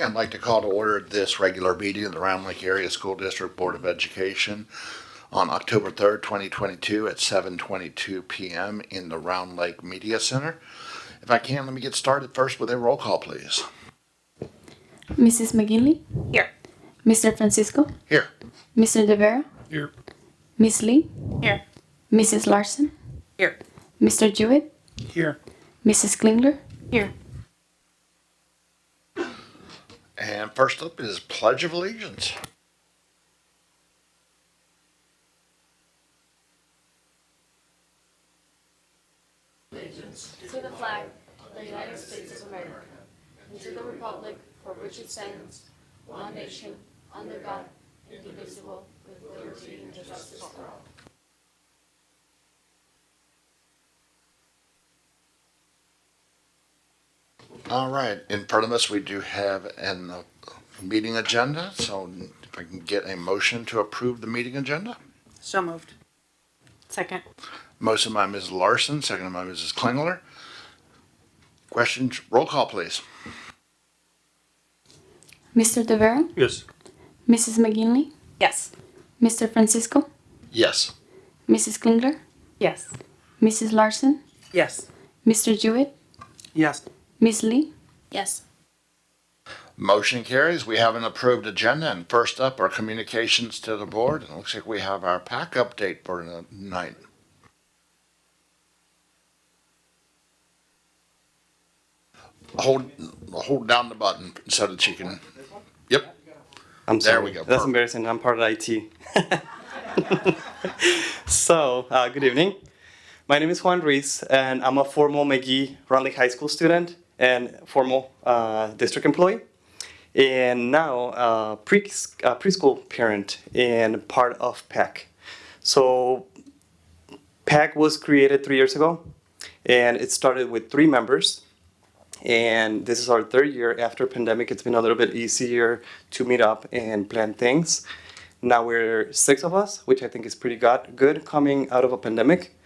evening. I'd like to call to order this regular meeting of the Round Lake Area School District Board of Education on October 3rd, 2022 at 7:22 p.m. in the Round Lake Media Center. If I can, let me get started first with a roll call, please. Mrs. McGinley? Here. Mr. Francisco? Here. Mr. De Vera? Here. Miss Lee? Here. Mrs. Larson? Here. Mr. Jewett? Here. Mrs. Klingler? Here. And first up is Pledge of Allegiance. Allegiance to the flag of the United States of America and to the republic for which it stands, one nation, under God, indivisible, with liberty and justice for all. All right, in front of us we do have a meeting agenda, so if I can get a motion to approve the meeting agenda. So moved. Second. Motion by Ms. Larson, second by Mrs. Klingler. Questions, roll call please. Mr. De Vera? Yes. Mrs. McGinley? Yes. Mr. Francisco? Yes. Mrs. Klingler? Yes. Mrs. Larson? Yes. Mr. Jewett? Yes. Miss Lee? Yes. Motion carries. We have an approved agenda, and first up are communications to the board. It looks like we have our PAC update for tonight. Hold down the button so that you can. Yep. I'm There sorry. we go. That's Perfect. embarrassing. I'm part of IT. So, good evening. My name is Juan Ruiz, and I'm a former McGee Round Lake High School student and formal district employee, and now preschool parent and part of PAC. So, PAC was created 3 years ago, and it started with 3 members. And this is our 3rd year after pandemic. It's been a little bit easier to meet up and plan things. Now we're 6 of us, which I think is pretty good coming out of a pandemic.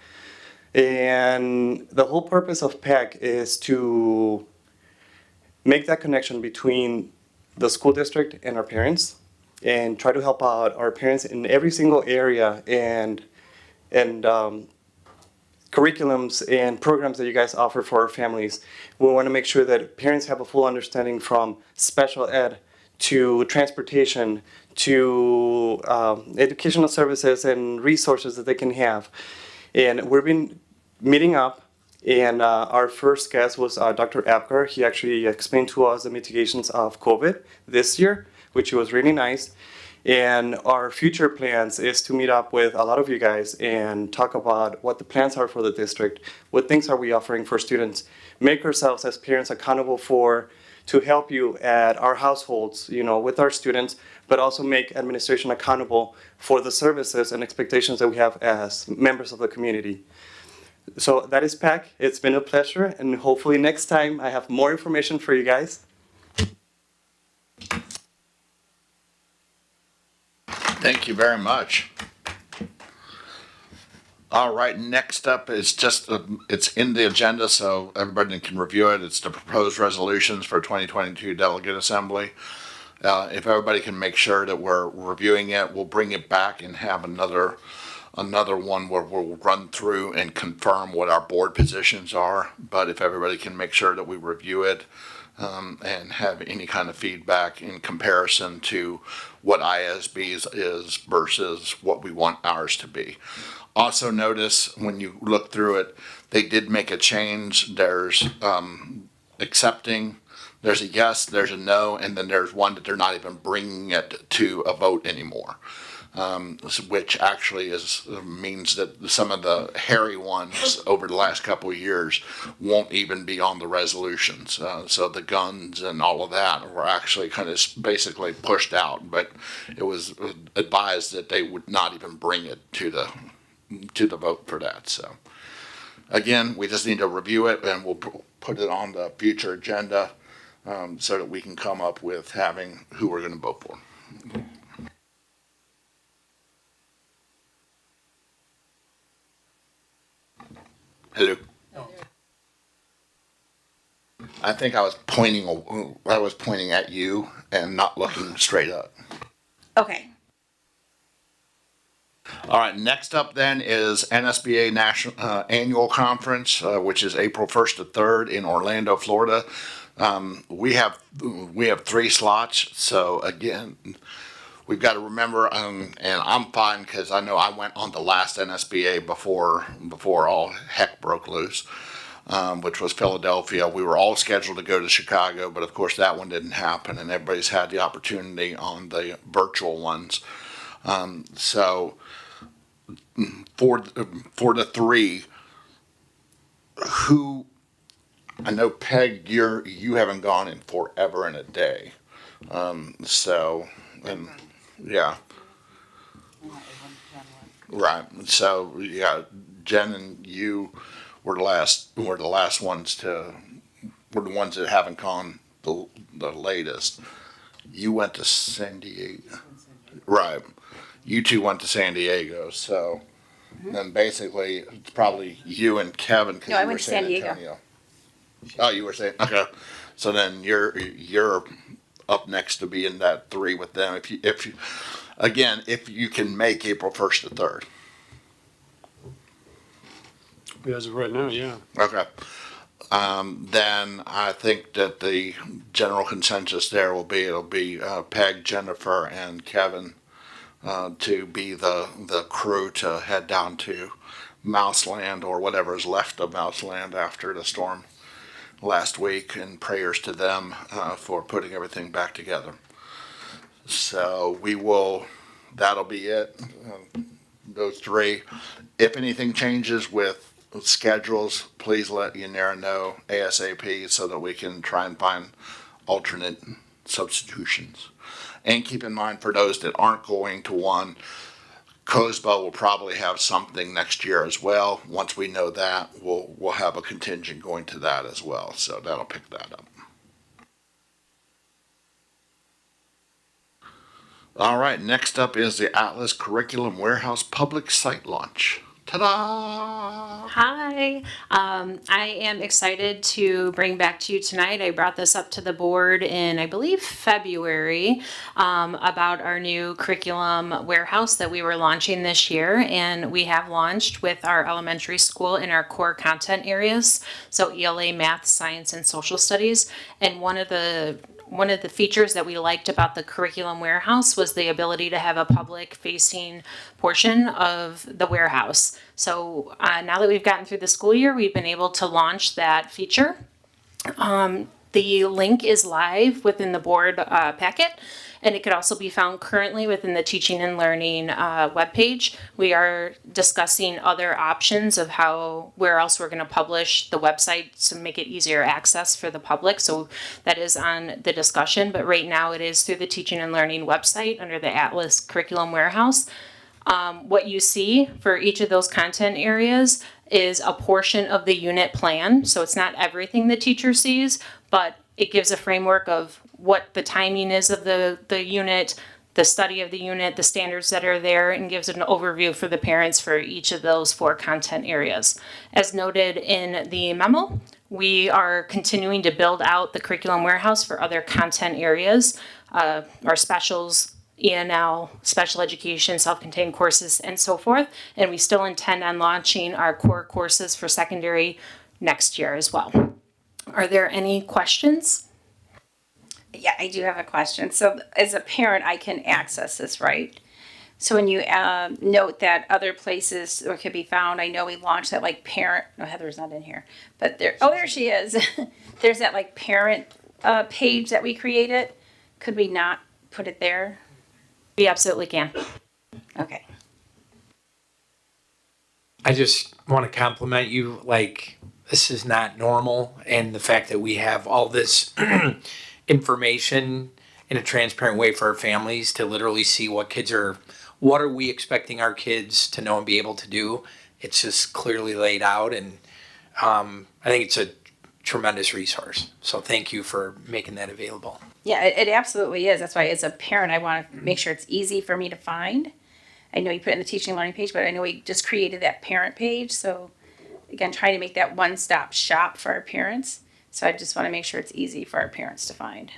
And the whole purpose of PAC is to make that connection between the school district and our parents, and try to help out our parents in every single area and curriculums and programs that you guys offer for our families. We want to make sure that parents have a full understanding from special ed to transportation to educational services and resources that they can have. And we've been meeting up, and our first guest was Dr. Apgar. He actually explained to us the mitigations of COVID this year, which was really nice. And our future plans is to meet up with a lot of you guys and talk about what the plans are for the district, what things are we offering for students, make ourselves as parents accountable to help you at our households, with our students, but also make administration accountable for the services and expectations that we have as members of the community. So that is PAC. It's been a pleasure, and hopefully next time I have more information for you guys. Thank you very much. All right, next up is it's in the agenda so everybody can review it. It's the proposed resolutions for 2022 Delegate Assembly. If everybody can make sure that we're reviewing it, we'll bring it back and have another one where we'll run through and confirm what our board positions are. But if everybody can make sure that we review it and have any kind of feedback in comparison to what ISB's is versus what we want ours to be. Also notice when you look through it, they did make a change. There's accepting, there's a yes, there's a no, and then there's one that they're not even bringing it to a vote anymore. Which actually means that some of the hairy ones over the last couple of years won't even be on the resolutions. So the guns and all of that were actually kind of basically pushed out, but it was advised that they would not even bring it to the vote for that. So again, we just need to review it, and we'll put it on the future agenda so that we can come up with having who we're going to vote for. Hello. I think I was pointing at you and not looking straight up. Okay. All right, next up then is NSBA National Annual Conference, which is April 1st to 3rd in Orlando, Florida. We have 3 slots, so again, we've got to remember, and I'm fine because I know I went on the last NSBA before all heck broke loose, which was Philadelphia. We were all scheduled to go to Chicago, but of course that one didn't happen, and everybody's had the opportunity on the virtual ones. So for the 3, who I know, Peg, you haven't gone in forever and a day. So, and yeah, right. So yeah, Jen and you were the last ones were the ones that haven't gone the latest. You went to San Diego, right? You two went to San Diego, so then basically it's probably you and Kevin. 'Cause No, I you went were to San San Diego. Antonio. Oh, you were saying, okay. So then you're up next to be in that 3 with them. If you can make April 1st to 3rd. As of right now, yeah. Okay. Then I think that the general consensus there will be it'll be Peg, Jennifer, and Kevin to be the crew to head down to Mouseland or whatever is left of Mouseland after the storm last week, and prayers to them for putting everything back together. So that'll be it. Those 3. If anything changes with schedules, please let Yanira know ASAP so that we can try and find alternate substitutions. And keep in mind, for those that aren't going to one, COSBA will probably have something next year as well. Once we know that, we'll have a contingent going to that as well. So that'll pick that up. All right, next up is the Atlas Curriculum Warehouse Public Site Launch. Ta-da! Hi, I am excited to bring back to you tonight. I brought this up to the board in, I believe, February, about our new curriculum warehouse that we were launching this year. And we have launched with our elementary school in our core content areas. So ELA, math, science, and social studies. And one of the features that we liked about the curriculum warehouse was the ability to have a public facing portion of the warehouse. So now that we've gotten through the school year, we've been able to launch that feature. The link is live within the board packet, and it could also be found currently within the Teaching and Learning webpage. We are discussing other options of where else we're going to publish the website to make it easier access for the public. So that is on the discussion, but right now it is through the Teaching and Learning website under the Atlas Curriculum Warehouse. What you see for each of those content areas is a portion of the unit plan. So it's not everything the teacher sees, but it gives a framework of what the timing is of the unit, the study of the unit, the standards that are there, and gives an overview for the parents for each of those 4 content areas. As noted in the memo, we are continuing to build out the curriculum warehouse for other content areas, our specials, ENL, special education, self-contained courses, and so forth. And we still intend on launching our core courses for secondary next year as well. Are there any questions? Yeah, I do have a question. So as a parent, I can access this, right? So when you note that other places or could be found, I know we launched that like parent, no, Heather's not in here, but there she is. There's that like parent page that we created. Could we not put it there? We absolutely can. Okay. I just want to compliment you. Like, this is not normal. And the fact that we have all this information in a transparent way for our families to literally see what are we expecting our kids to know and be able to do. It's just clearly laid out. And I think it's a tremendous resource. So thank you for making that available. Yeah, it absolutely is. That's why as a parent, I want to make sure it's easy for me to find. I know you put it in the teaching and learning page, but I know we just created that parent page. So again, trying to make that one-stop shop for our parents. So I just want to make sure it's easy for our parents to find.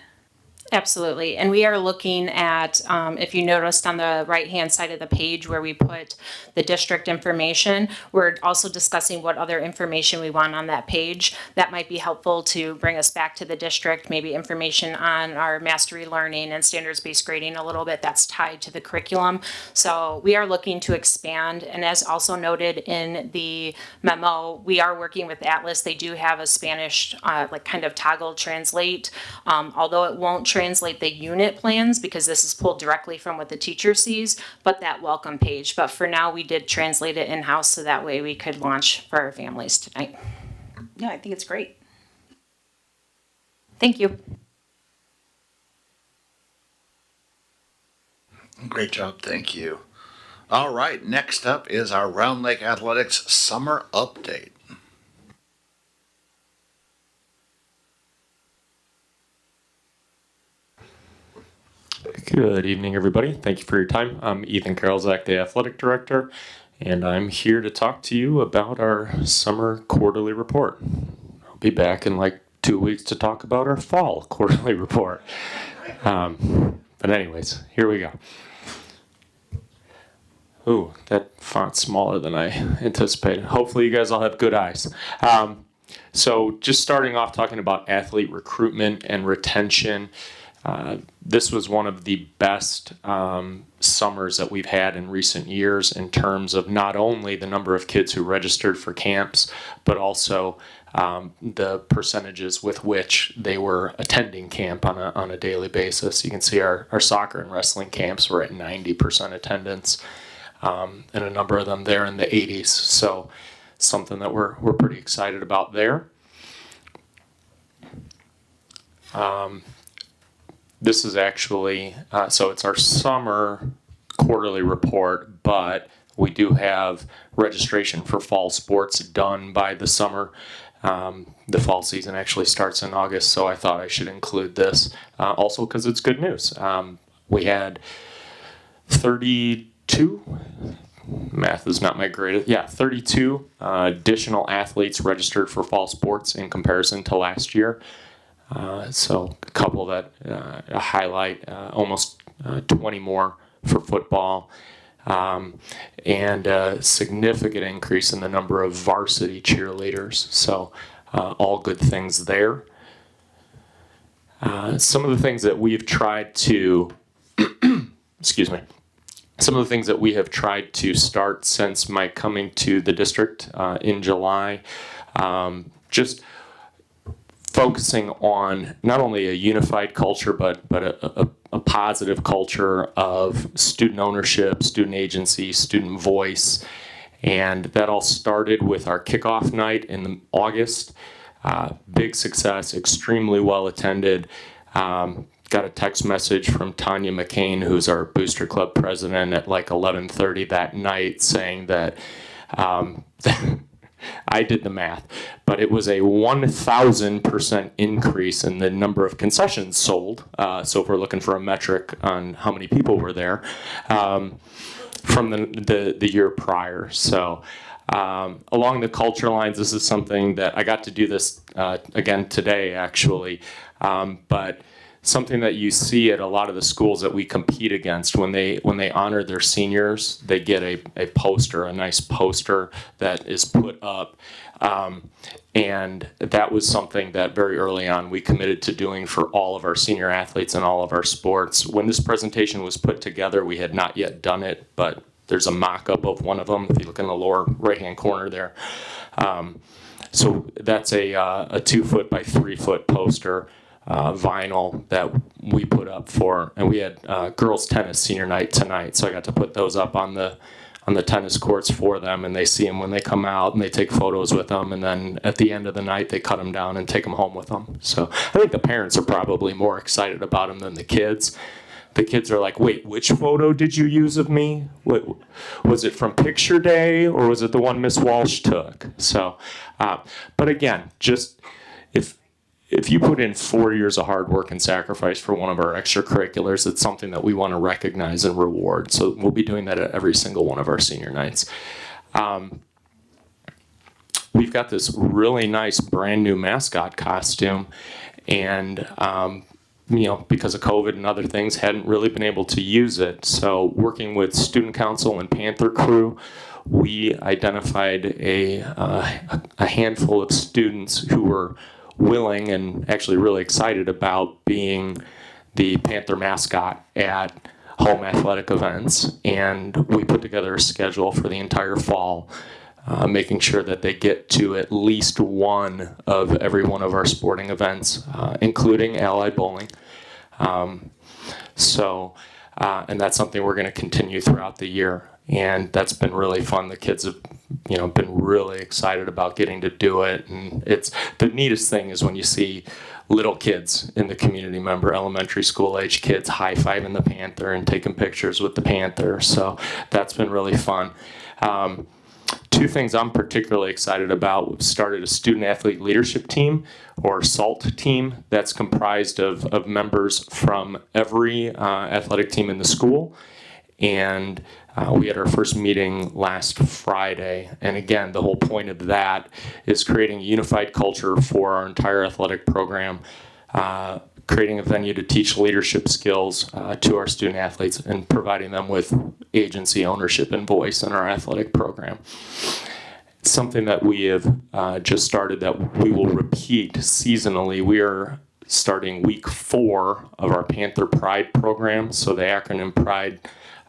Absolutely. And we are looking at, if you noticed on the right-hand side of the page where we put the district information, we're also discussing what other information we want on that page. That might be helpful to bring us back to the district, maybe information on our mastery learning and standards-based grading a little bit that's tied to the curriculum. So we are looking to expand. And as also noted in the memo, we are working with RLAS. They do have a Spanish, like kind of toggle translate, although it won't translate the unit plans because this is pulled directly from what the teacher sees, but that welcome page. But for now, we did translate it in-house so that way we could launch for our families tonight. No, I think it's great. Thank you. Great job, thank you. All right, next up is our Round Lake Athletics Summer Update. Good evening, everybody. Thank you for your time. I'm Ethan Karolzak, the Athletic Director, and I'm here to talk to you about our summer quarterly report. I'll be back in like 2 weeks to talk about our fall quarterly report. But anyways, here we go. Ooh, that font's smaller than I anticipated. Hopefully you guys all have good eyes. So just starting off talking about athlete recruitment and retention. This was one of the best summers that we've had in recent years in terms of not only the number of kids who registered for camps, but also the percentages with which they were attending camp on a daily basis. You can see our soccer and wrestling camps were at 90% attendance, and a number of them there in the 80s. So something that we're pretty excited about there. This is actually, so it's our summer quarterly report, but we do have registration for fall sports done by the summer. The fall season actually starts in August, so I thought I should include this also because it's good news. We had 32, math is not my greatest, 32 additional athletes registered for fall sports in comparison to last year. So a couple that highlight almost 20 more for football, and a significant increase in the number of varsity cheerleaders. So all good things there. Some of the things that we've tried to, excuse me, some of the things that we have tried to start since my coming to the district in July, just focusing on not only a unified culture, but a positive culture of student ownership, student agency, student voice. And that all started with our kickoff night in August. Big success, extremely well attended. Got a text message from Tanya McCain, who's our Booster Club president, at like 11:30 that night saying that I did the math, but it was a 1,000% increase in the number of concessions sold. So if we're looking for a metric on how many people were there, from the year prior. So along the culture lines, this is something that I got to do this again today, actually, but something that you see at a lot of the schools that we compete against. When they honor their seniors, they get a poster, a nice poster that is put up. And that was something that very early on we committed to doing for all of our senior athletes and all of our sports. When this presentation was put together, we had not yet done it, but there's a mock-up of one of them if you look in the lower right-hand corner there. So that's a 2 foot by 3 foot poster. Vinyl that we put up for, and we had girls tennis senior night tonight, so I got to put those up on the tennis courts for them, and they see them when they come out, and they take photos with them, and then at the end of the night they cut them down and take them home with them. So I think the parents are probably more excited about them than the kids. The kids are like, wait, which photo did you use of me? What, was it from picture day, or was it the one Miss Walsh took? So, but again, just if you put in 4 years of hard work and sacrifice for one of our extracurriculars, it's something that we want to recognize and reward. So we'll be doing that at every single one of our senior nights. One we've got this really nice brand new mascot costume, and because of COVID and other things, hadn't really been able to use it. So working with student council and Panther crew, we identified a handful of students who were willing and actually really excited about being the Panther mascot at home athletic events. And we put together a schedule for the entire fall, making sure that they get to at least one of every one of our sporting events, including Allied Bowling. And that's something we're going to continue throughout the year. And that's been really fun. The kids have, been really excited about getting to do it. And it's the neatest thing is when you see little kids in the community member, elementary school age kids, high-fiving the Panther and taking pictures with the Panther. So that's been really fun. Two things I'm particularly excited about. We've started a student athlete leadership team, or SALT team, that's comprised of members from every athletic team in the school. And we had our first meeting last Friday. And again, the whole point of that is creating a unified culture for our entire athletic program, creating a venue to teach leadership skills to our student athletes, and providing them with agency, ownership, and voice in our athletic program. It's something that we have just started that we will repeat seasonally. We are starting week 4 of our Panther Pride program. So the acronym PRIDE,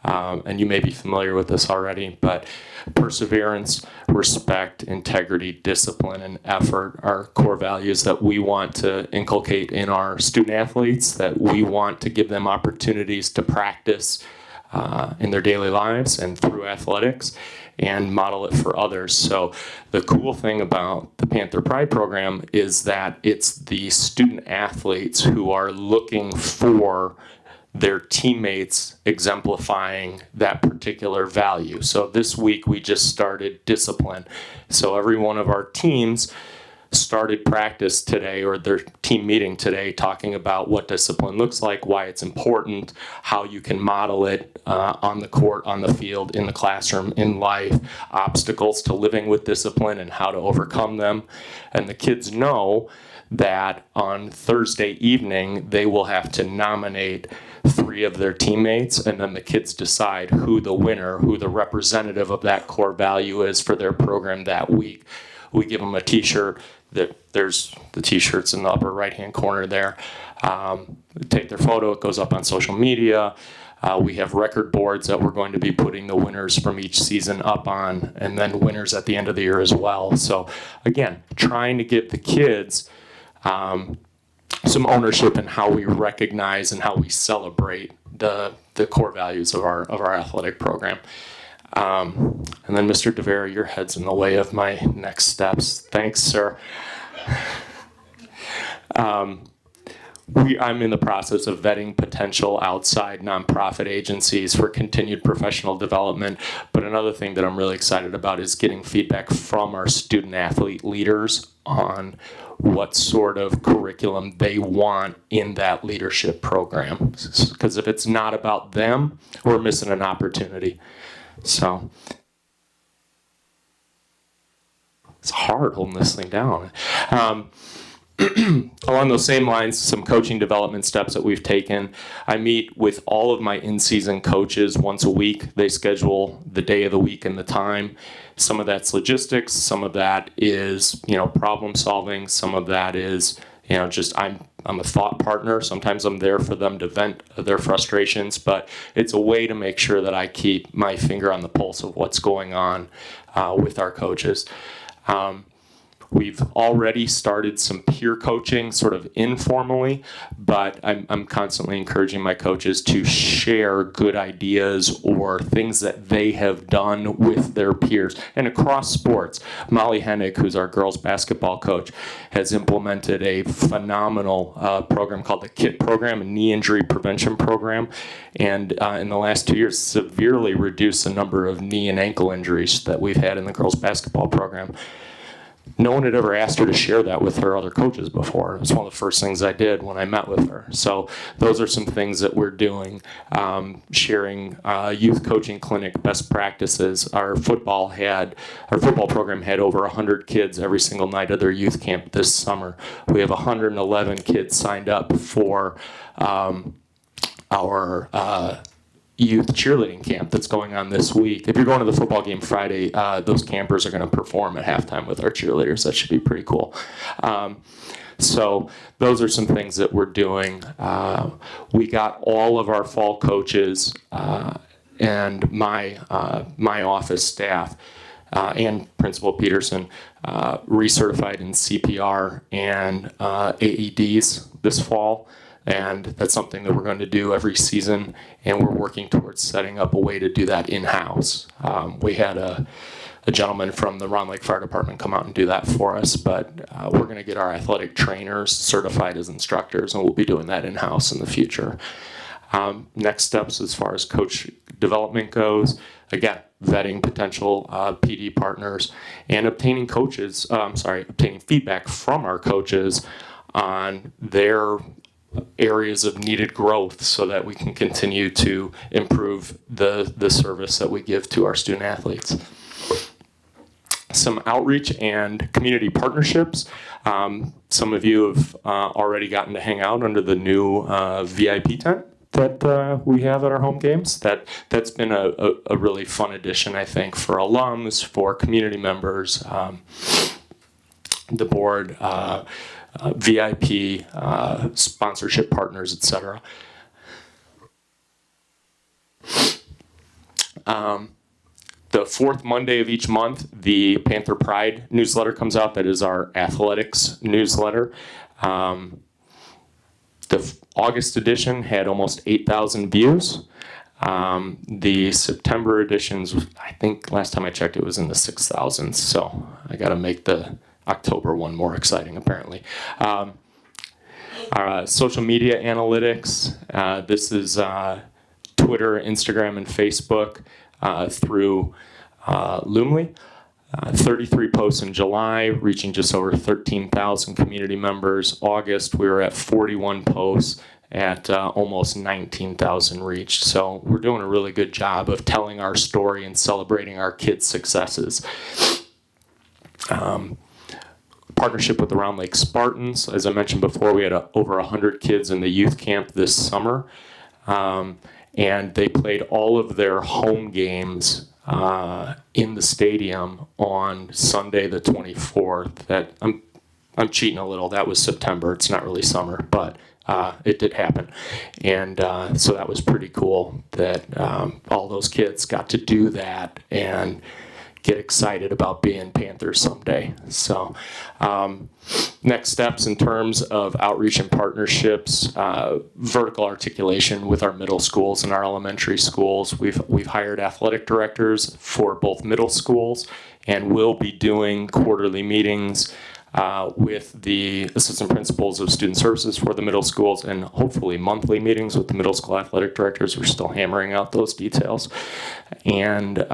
and you may be familiar with this already, but perseverance, respect, integrity, discipline, and effort are core values that we want to inculcate in our student athletes, that we want to give them opportunities to practice in their daily lives and through athletics, and model it for others. So the cool thing about the Panther Pride program is that it's the student athletes who are looking for their teammates exemplifying that particular value. So this week we just started discipline. So every one of our teams started practice today, or their team meeting today, talking about what discipline looks like, why it's important, how you can model it on the court, on the field, in the classroom, in life, obstacles to living with discipline and how to overcome them. And the kids know that on Thursday evening they will have to nominate 3 of their teammates, and then the kids decide who the winner, who the representative of that core value is for their program that week. We give them a t-shirt. There's the t-shirts in the upper right-hand corner there. Take their photo, it goes up on social media. We have record boards that we're going to be putting the winners from each season up on, and then winners at the end of the year as well. So again, trying to give the kids some ownership in how we recognize and how we celebrate the core values of our athletic program. And then Mr. DeVera, your head's in the way of my next steps. Thanks, sir. I'm in the process of vetting potential outside nonprofit agencies for continued professional development. But another thing that I'm really excited about is getting feedback from our student athlete leaders on what sort of curriculum they want in that leadership program. Because if it's not about them, we're missing an opportunity. So it's hard holding this thing down. Along those same lines, some coaching development steps that we've taken. I meet with all of my in-season coaches once a week. They schedule the day of the week and the time. Some of that's logistics. Some of that is, problem solving. Some of that is, just I'm a thought partner. Sometimes I'm there for them to vent their frustrations, but it's a way to make sure that I keep my finger on the pulse of what's going on with our coaches. We've already started some peer coaching sort of informally, but I'm constantly encouraging my coaches to share good ideas or things that they have done with their peers. And across sports, Molly Hennig, who's our girls basketball coach, has implemented a phenomenal program called the KIT program, a knee injury prevention program. And in the last 2 years, severely reduced the number of knee and ankle injuries that we've had in the girls basketball program. no one had ever asked her to share that with her other coaches before. It was one of the first things I did when I met with her. So those are some things that we're doing. Sharing youth coaching clinic best practices. Our football program had over 100 kids every single night of their youth camp this summer. We have 111 kids signed up for our youth cheerleading camp that's going on this week. If you're going to the football game Friday, those campers are going to perform at halftime with our cheerleaders. That should be pretty cool. So those are some things that we're doing. We got all of our fall coaches and my office staff and Principal Peterson recertified in CPR and AEDs this fall. And that's something that we're going to do every season, and we're working towards setting up a way to do that in-house. We had a gentleman from the Round Lake Fire Department come out and do that for us, but we're going to get our athletic trainers certified as instructors, and we'll be doing that in-house in the future. Next steps as far as coach development goes, again, vetting potential PD partners and obtaining feedback from our coaches on their areas of needed growth so that we can continue to improve the service that we give to our student athletes. Some outreach and community partnerships. Some of you have already gotten to hang out under the new VIP tent that we have at our home games. That's been a really fun addition, I think, for alums, for community members, the board, VIP, sponsorship partners, etc. The fourth Monday of each month, the Panther Pride newsletter comes out. That is our athletics newsletter. The August edition had almost 8,000 views. The September editions, I think last time I checked, it was in the 6,000s. So I got to make the October one more exciting, apparently. Our social media analytics. This is Twitter, Instagram, and Facebook through Loomly. 33 posts in July, reaching just over 13,000 community members. August, we were at 41 posts at almost 19,000 reached. So we're doing a really good job of telling our story and celebrating our kids' successes. Partnership with the Round Lake Spartans. As I mentioned before, we had over 100 kids in the youth camp this summer. And they played all of their home games in the stadium on Sunday the 24th. I'm cheating a little. That was September. It's not really summer, but it did happen. And so that was pretty cool that all those kids got to do that and get excited about being Panthers someday. So next steps in terms of outreach and partnerships, vertical articulation with our middle schools and our elementary schools. We've hired athletic directors for both middle schools, and we'll be doing quarterly meetings with the assistant principals of student services for the middle schools, and hopefully monthly meetings with the middle school athletic directors. We're still hammering out those details. And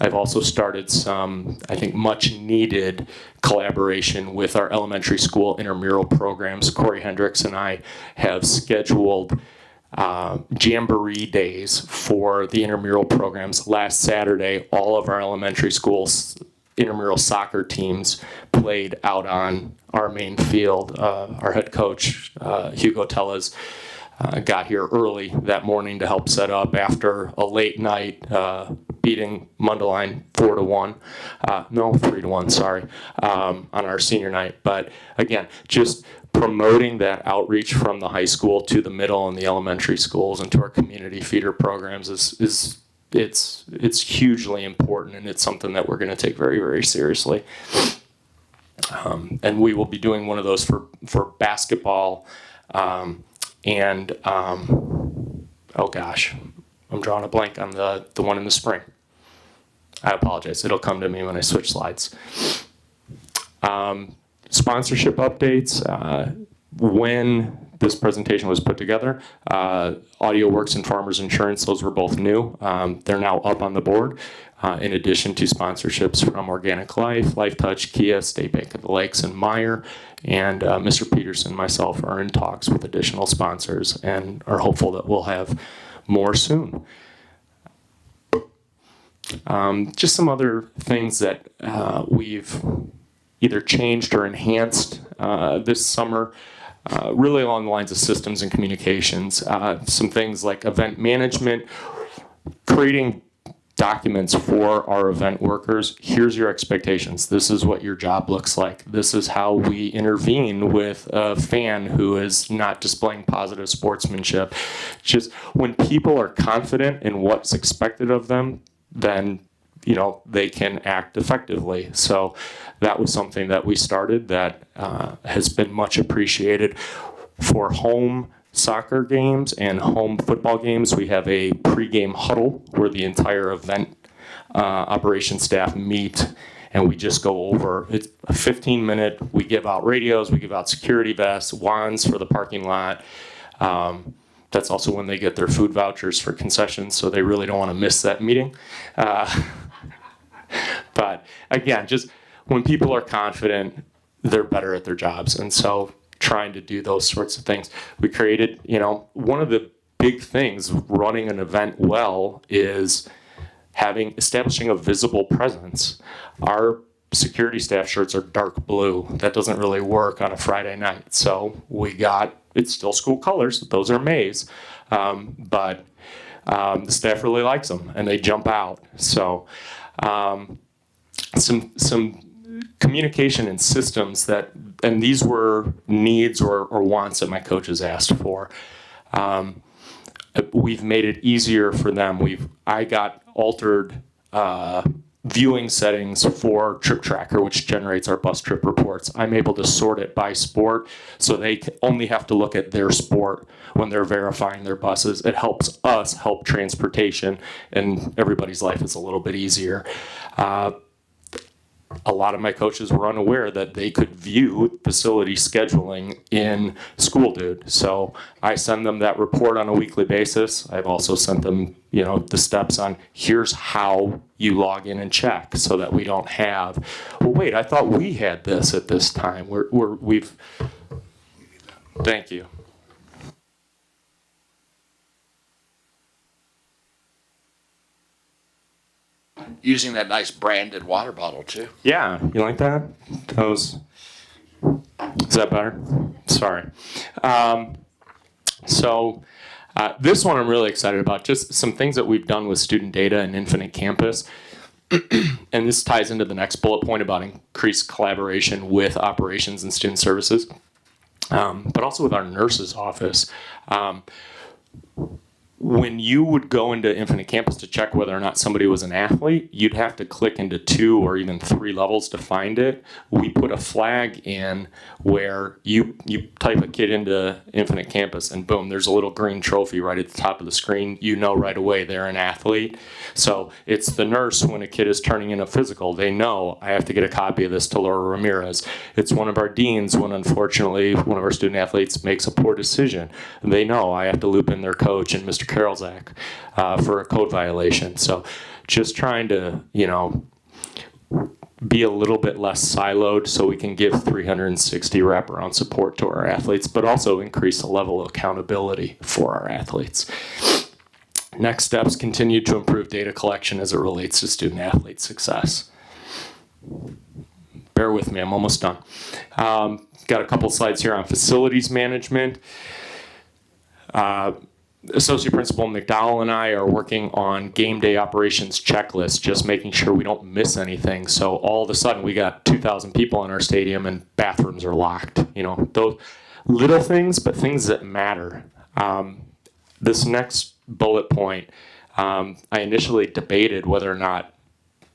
I've also started some, I think, much needed collaboration with our elementary school intramural programs. Corey Hendricks and I have scheduled jamboree days for the intramural programs. Last Saturday, all of our elementary schools intramural soccer teams played out on our main field. Our head coach, Hugo Tellez, got here early that morning to help set up after a late night, beating Mundelein 4-1, 3-1, sorry, on our senior night. But again, just promoting that outreach from the high school to the middle and the elementary schools and to our community feeder programs is it's hugely important, and it's something that we're going to take very, very seriously. And we will be doing one of those for basketball. Oh gosh, I'm drawing a blank on the one in the spring. I apologize. It'll come to me when I switch slides. Sponsorship updates. when this presentation was put together, Audio Works and Farmers Insurance, those were both new. They're now up on the board, in addition to sponsorships from Organic Life, Life Touch, Kia, State Bank of the Lakes, and Meyer. And Mr. Peterson and myself are in talks with additional sponsors and are hopeful that we'll have more soon. Just some other things that we've either changed or enhanced this summer, really along the lines of systems and communications. Some things like event management, creating documents for our event workers. Here's your expectations. This is what your job looks like. This is how we intervene with a fan who is not displaying positive sportsmanship. Just when people are confident in what's expected of them, then they can act effectively. So that was something that we started that has been much appreciated. For home soccer games and home football games, we have a pregame huddle where the entire event operations staff meet, and we just go over. It's a 15-minute. We give out radios, we give out security vests, wands for the parking lot. That's also when they get their food vouchers for concessions, so they really don't want to miss that meeting. But again, just when people are confident, they're better at their jobs. And so trying to do those sorts of things. We created, one of the big things running an event well is establishing a visible presence. Our security staff shirts are dark blue. That doesn't really work on a Friday night. So it's still school colors. Those are maize. But the staff really likes them and they jump out. So some communication and systems and these were needs or wants that my coaches asked for. We've made it easier for them. I got altered viewing settings for Trip Tracker, which generates our bus trip reports. I'm able to sort it by sport, so they only have to look at their sport when they're verifying their buses. It helps us help transportation, and everybody's life is a little bit easier. A lot of my coaches were unaware that they could view facility scheduling in School Dude. So I send them that report on a weekly basis. I've also sent them, the steps on here's how you log in and check, so that we don't have, well, wait, I thought we had this at this time. Thank you. Using that nice branded water bottle too. Yeah, you like that? Is that better? Sorry. This one I'm really excited about. Just some things that we've done with student data and Infinite Campus. And this ties into the next bullet point about increased collaboration with operations and student services, but also with our nurse's office. When you would go into Infinite Campus to check whether or not somebody was an athlete, you'd have to click into 2 or even 3 levels to find it. We put a flag in where you type a kid into Infinite Campus and boom, there's a little green trophy right at the top of the screen. You know right away they're an athlete. So it's the nurse when a kid is turning in a physical. They know I have to get a copy of this to Laura Ramirez. It's one of our deans when unfortunately one of our student athletes makes a poor decision. They know I have to loop in their coach and Mr. Karolzak for a code violation. So just trying to, be a little bit less siloed so we can give 360 wraparound support to our athletes, but also increase the level of accountability for our athletes. Next steps, continue to improve data collection as it relates to student athlete success. Bear with me, I'm almost done. Got a couple slides here on facilities management. Associate Principal McDowell and I are working on game day operations checklist, just making sure we don't miss anything. So all of a sudden we got 2,000 people in our stadium and bathrooms are locked. Those little things, but things that matter. This next bullet point, I initially debated whether or not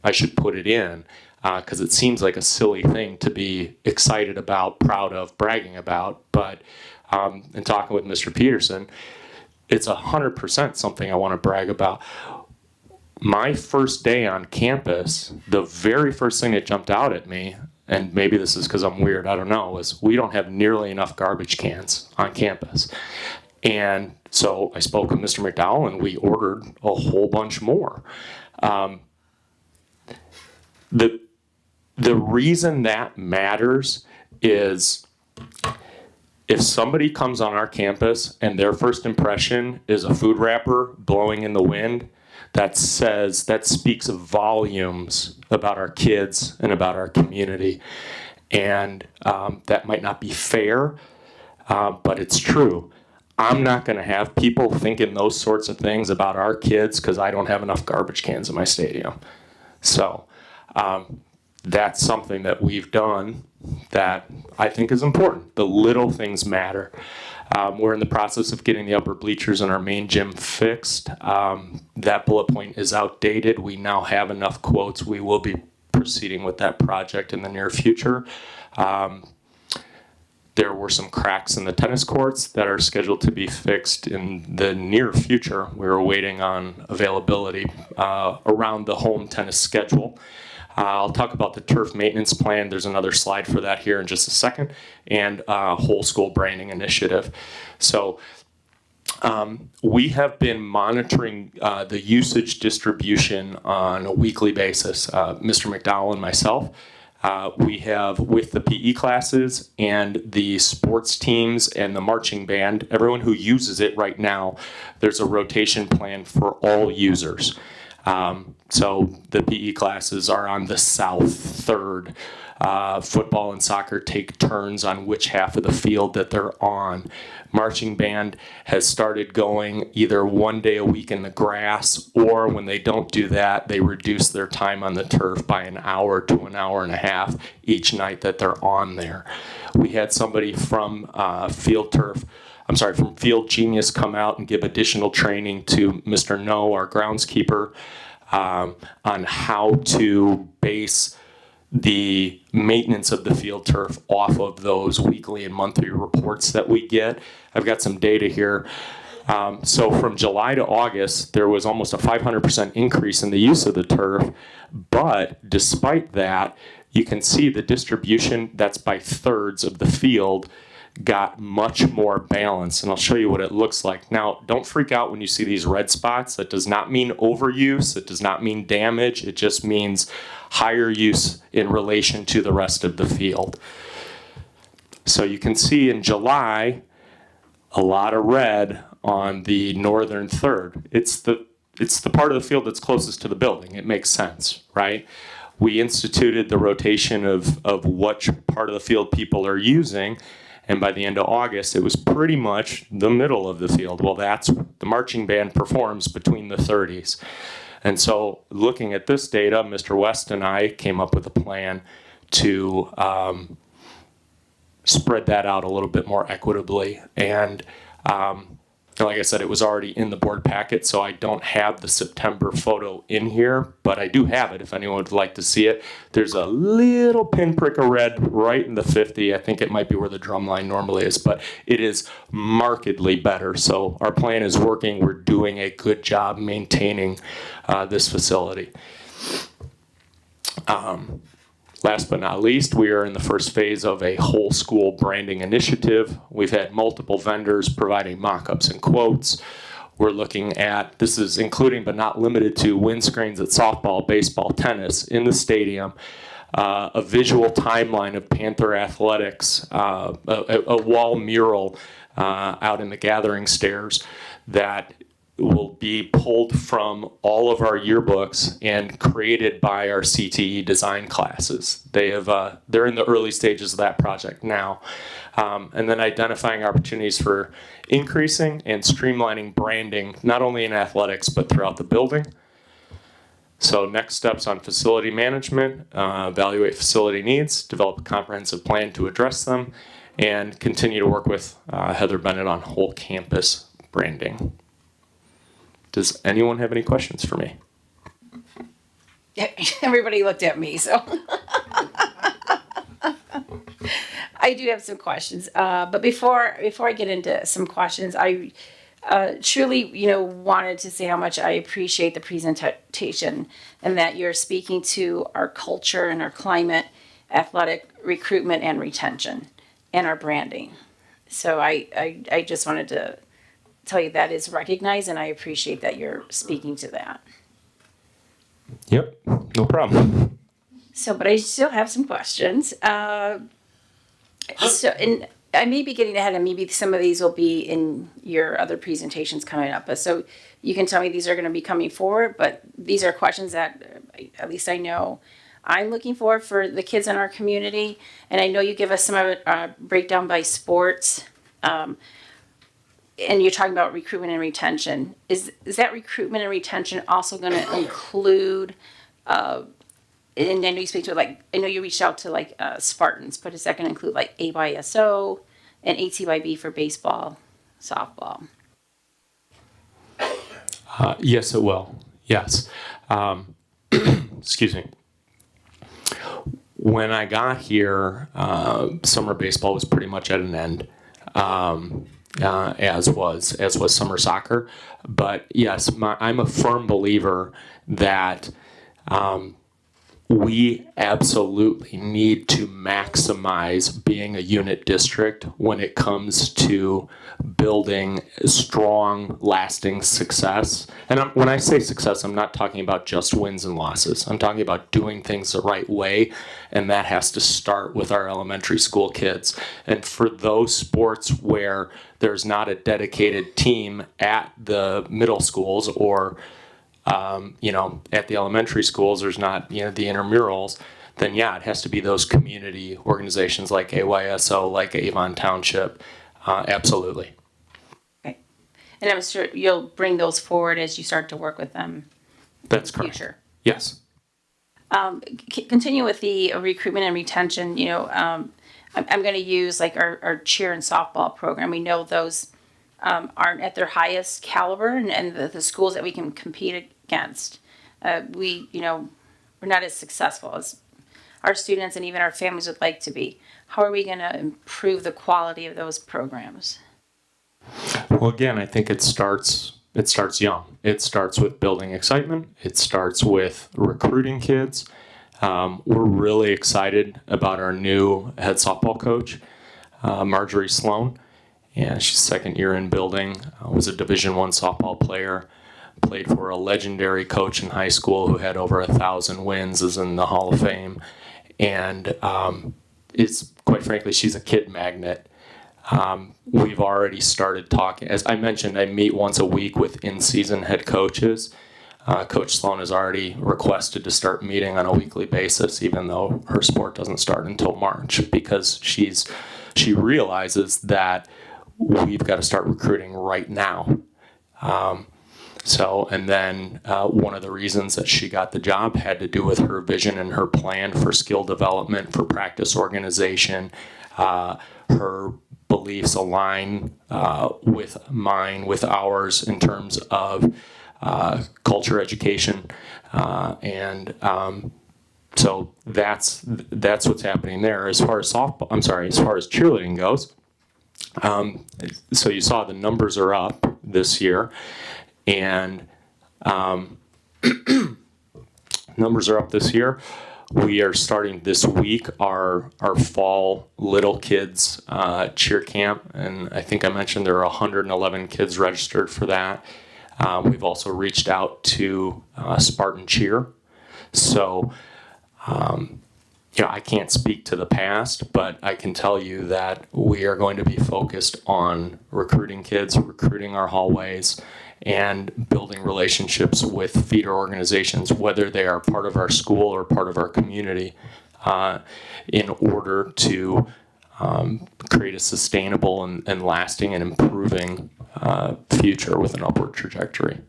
I should put it in because it seems like a silly thing to be excited about, proud of, bragging about. But in talking with Mr. Peterson, it's 100% something I want to brag about. My first day on campus, the very first thing that jumped out at me and maybe this is because I'm weird, I don't know, is we don't have nearly enough garbage cans on campus. And so I spoke with Mr. McDowell and we ordered a whole bunch more. The reason that matters is if somebody comes on our campus and their first impression is a food wrapper blowing in the wind, that speaks volumes about our kids and about our community. And that might not be fair, but it's true. I'm not going to have people thinking those sorts of things about our kids because I don't have enough garbage cans in my stadium. So that's something that we've done that I think is important. The little things matter. We're in the process of getting the upper bleachers in our main gym fixed. That bullet point is outdated. We now have enough quotes. We will be proceeding with that project in the near future. There were some cracks in the tennis courts that are scheduled to be fixed in the near future. We're waiting on availability around the home tennis schedule. I'll talk about the turf maintenance plan. There's another slide for that here in just a second, and whole school branding initiative. So we have been monitoring the usage distribution on a weekly basis. Mr. McDowell and myself, we have with the PE classes and the sports teams and the marching band, everyone who uses it right now, there's a rotation plan for all users. So the PE classes are on the south third. Football and soccer take turns on which half of the field that they're on. Marching band has started going either one day a week in the grass, or when they don't do that, they reduce their time on the turf by an hour to an hour and a half each night that they're on there. We had somebody from from Field Genius come out and give additional training to Mr. No, our groundskeeper, on how to base the maintenance of the field turf off of those weekly and monthly reports that we get. I've got some data here. So from July to August, there was almost a 500% increase in the use of the turf. But despite that, you can see the distribution that's by thirds of the field got much more balance, and I'll show you what it looks like. Now, don't freak out when you see these red spots. That does not mean overuse. It does not mean damage. It just means higher use in relation to the rest of the field. So you can see in July, a lot of red on the northern third. It's the part of the field that's closest to the building. It makes sense, right? We instituted the rotation of which part of the field people are using, and by the end of August, it was pretty much the middle of the field. Well, that's the marching band performs between the 30s. And so looking at this data, Mr. West and I came up with a plan to spread that out a little bit more equitably. And like I said, it was already in the board packet, so I don't have the September photo in here, but I do have it if anyone would like to see it. There's a little pinprick of red right in the 50. I think it might be where the drum line normally is, but it is markedly better. So our plan is working. We're doing a good job maintaining this facility. Last but not least, we are in the first phase of a whole school branding initiative. We've had multiple vendors providing mock-ups and quotes. We're looking at, this is including but not limited to, windscreens at softball, baseball, tennis in the stadium, a visual timeline of Panther athletics, a wall mural out in the gathering stairs that will be pulled from all of our yearbooks and created by our CTE design classes. They're in the early stages of that project now. And then identifying opportunities for increasing and streamlining branding, not only in athletics, but throughout the building. So next steps on facility management, evaluate facility needs, develop a comprehensive plan to address them, and continue to work with Heather Bennett on whole campus branding. Does anyone have any questions for me? Everybody looked at me, so. I do have some questions, but before I get into some questions, I truly, wanted to say how much I appreciate the presentation and that you're speaking to our culture and our climate athletic recruitment and retention and our branding. So I just wanted to tell you that is recognized, and I appreciate that you're speaking to that. Yep, no problem. So, but I still have some questions. And I may be getting ahead, and maybe some of these will be in your other presentations coming up. But so you can tell me these are going to be coming forward, but these are questions that at least I know I'm looking for the kids in our community. And I know you give us some breakdown by sports. And you're talking about recruitment and retention. Is that recruitment and retention also going to include, and I know you speak to like, I know you reached out to like Spartans, but is that going to include like AYSO and ATYB for baseball, softball? Yes, it will. Yes. Excuse me. When I got here, summer baseball was pretty much at an end. As was summer soccer. But yes, I'm a firm believer that we absolutely need to maximize being a unit district when it comes to building strong, lasting success. And when I say success, I'm not talking about just wins and losses. I'm talking about doing things the right way, and that has to start with our elementary school kids. And for those sports where there's not a dedicated team at the middle schools or at the elementary schools, there's not, the intramurals, then yeah, it has to be those community organizations like AYSO, like Avon Township. Absolutely. Okay. And I'm sure you'll bring those forward as you start to work with them. That's in the correct. Future. Yes. Continue with the recruitment and retention. I'm going to use like our cheer and softball program. We know those aren't at their highest caliber, and the schools that we can compete against, we're not as successful as our students and even our families would like to be. How are we going to improve the quality of those programs? Well, again, I think it starts young. It starts with building excitement. It starts with recruiting kids. We're really excited about our new head softball coach, Marjorie Sloan. And she's second year in building, was a Division I softball player, played for a legendary coach in high school who had over 1,000 wins, is in the Hall of Fame. And quite frankly, she's a kid magnet. We've already started talking. As I mentioned, I meet once a week with in-season head coaches. Coach Sloan has already requested to start meeting on a weekly basis, even though her sport doesn't start until March, because she realizes that we've got to start recruiting right now. And then one of the reasons that she got the job had to do with her vision and her plan for skill development, for practice organization. Her beliefs align with mine, with ours in terms of culture education. So that's what's happening there. As far as cheerleading goes, so you saw the numbers are up this year, and numbers are up this year. We are starting this week our fall little kids cheer camp, and I think I mentioned there are 111 kids registered for that. We've also reached out to Spartan Cheer. So, I can't speak to the past, but I can tell you that we are going to be focused on recruiting kids, recruiting our hallways, and building relationships with feeder organizations, whether they are part of our school or part of our community, in order to create a sustainable and lasting and improving future with an upward trajectory.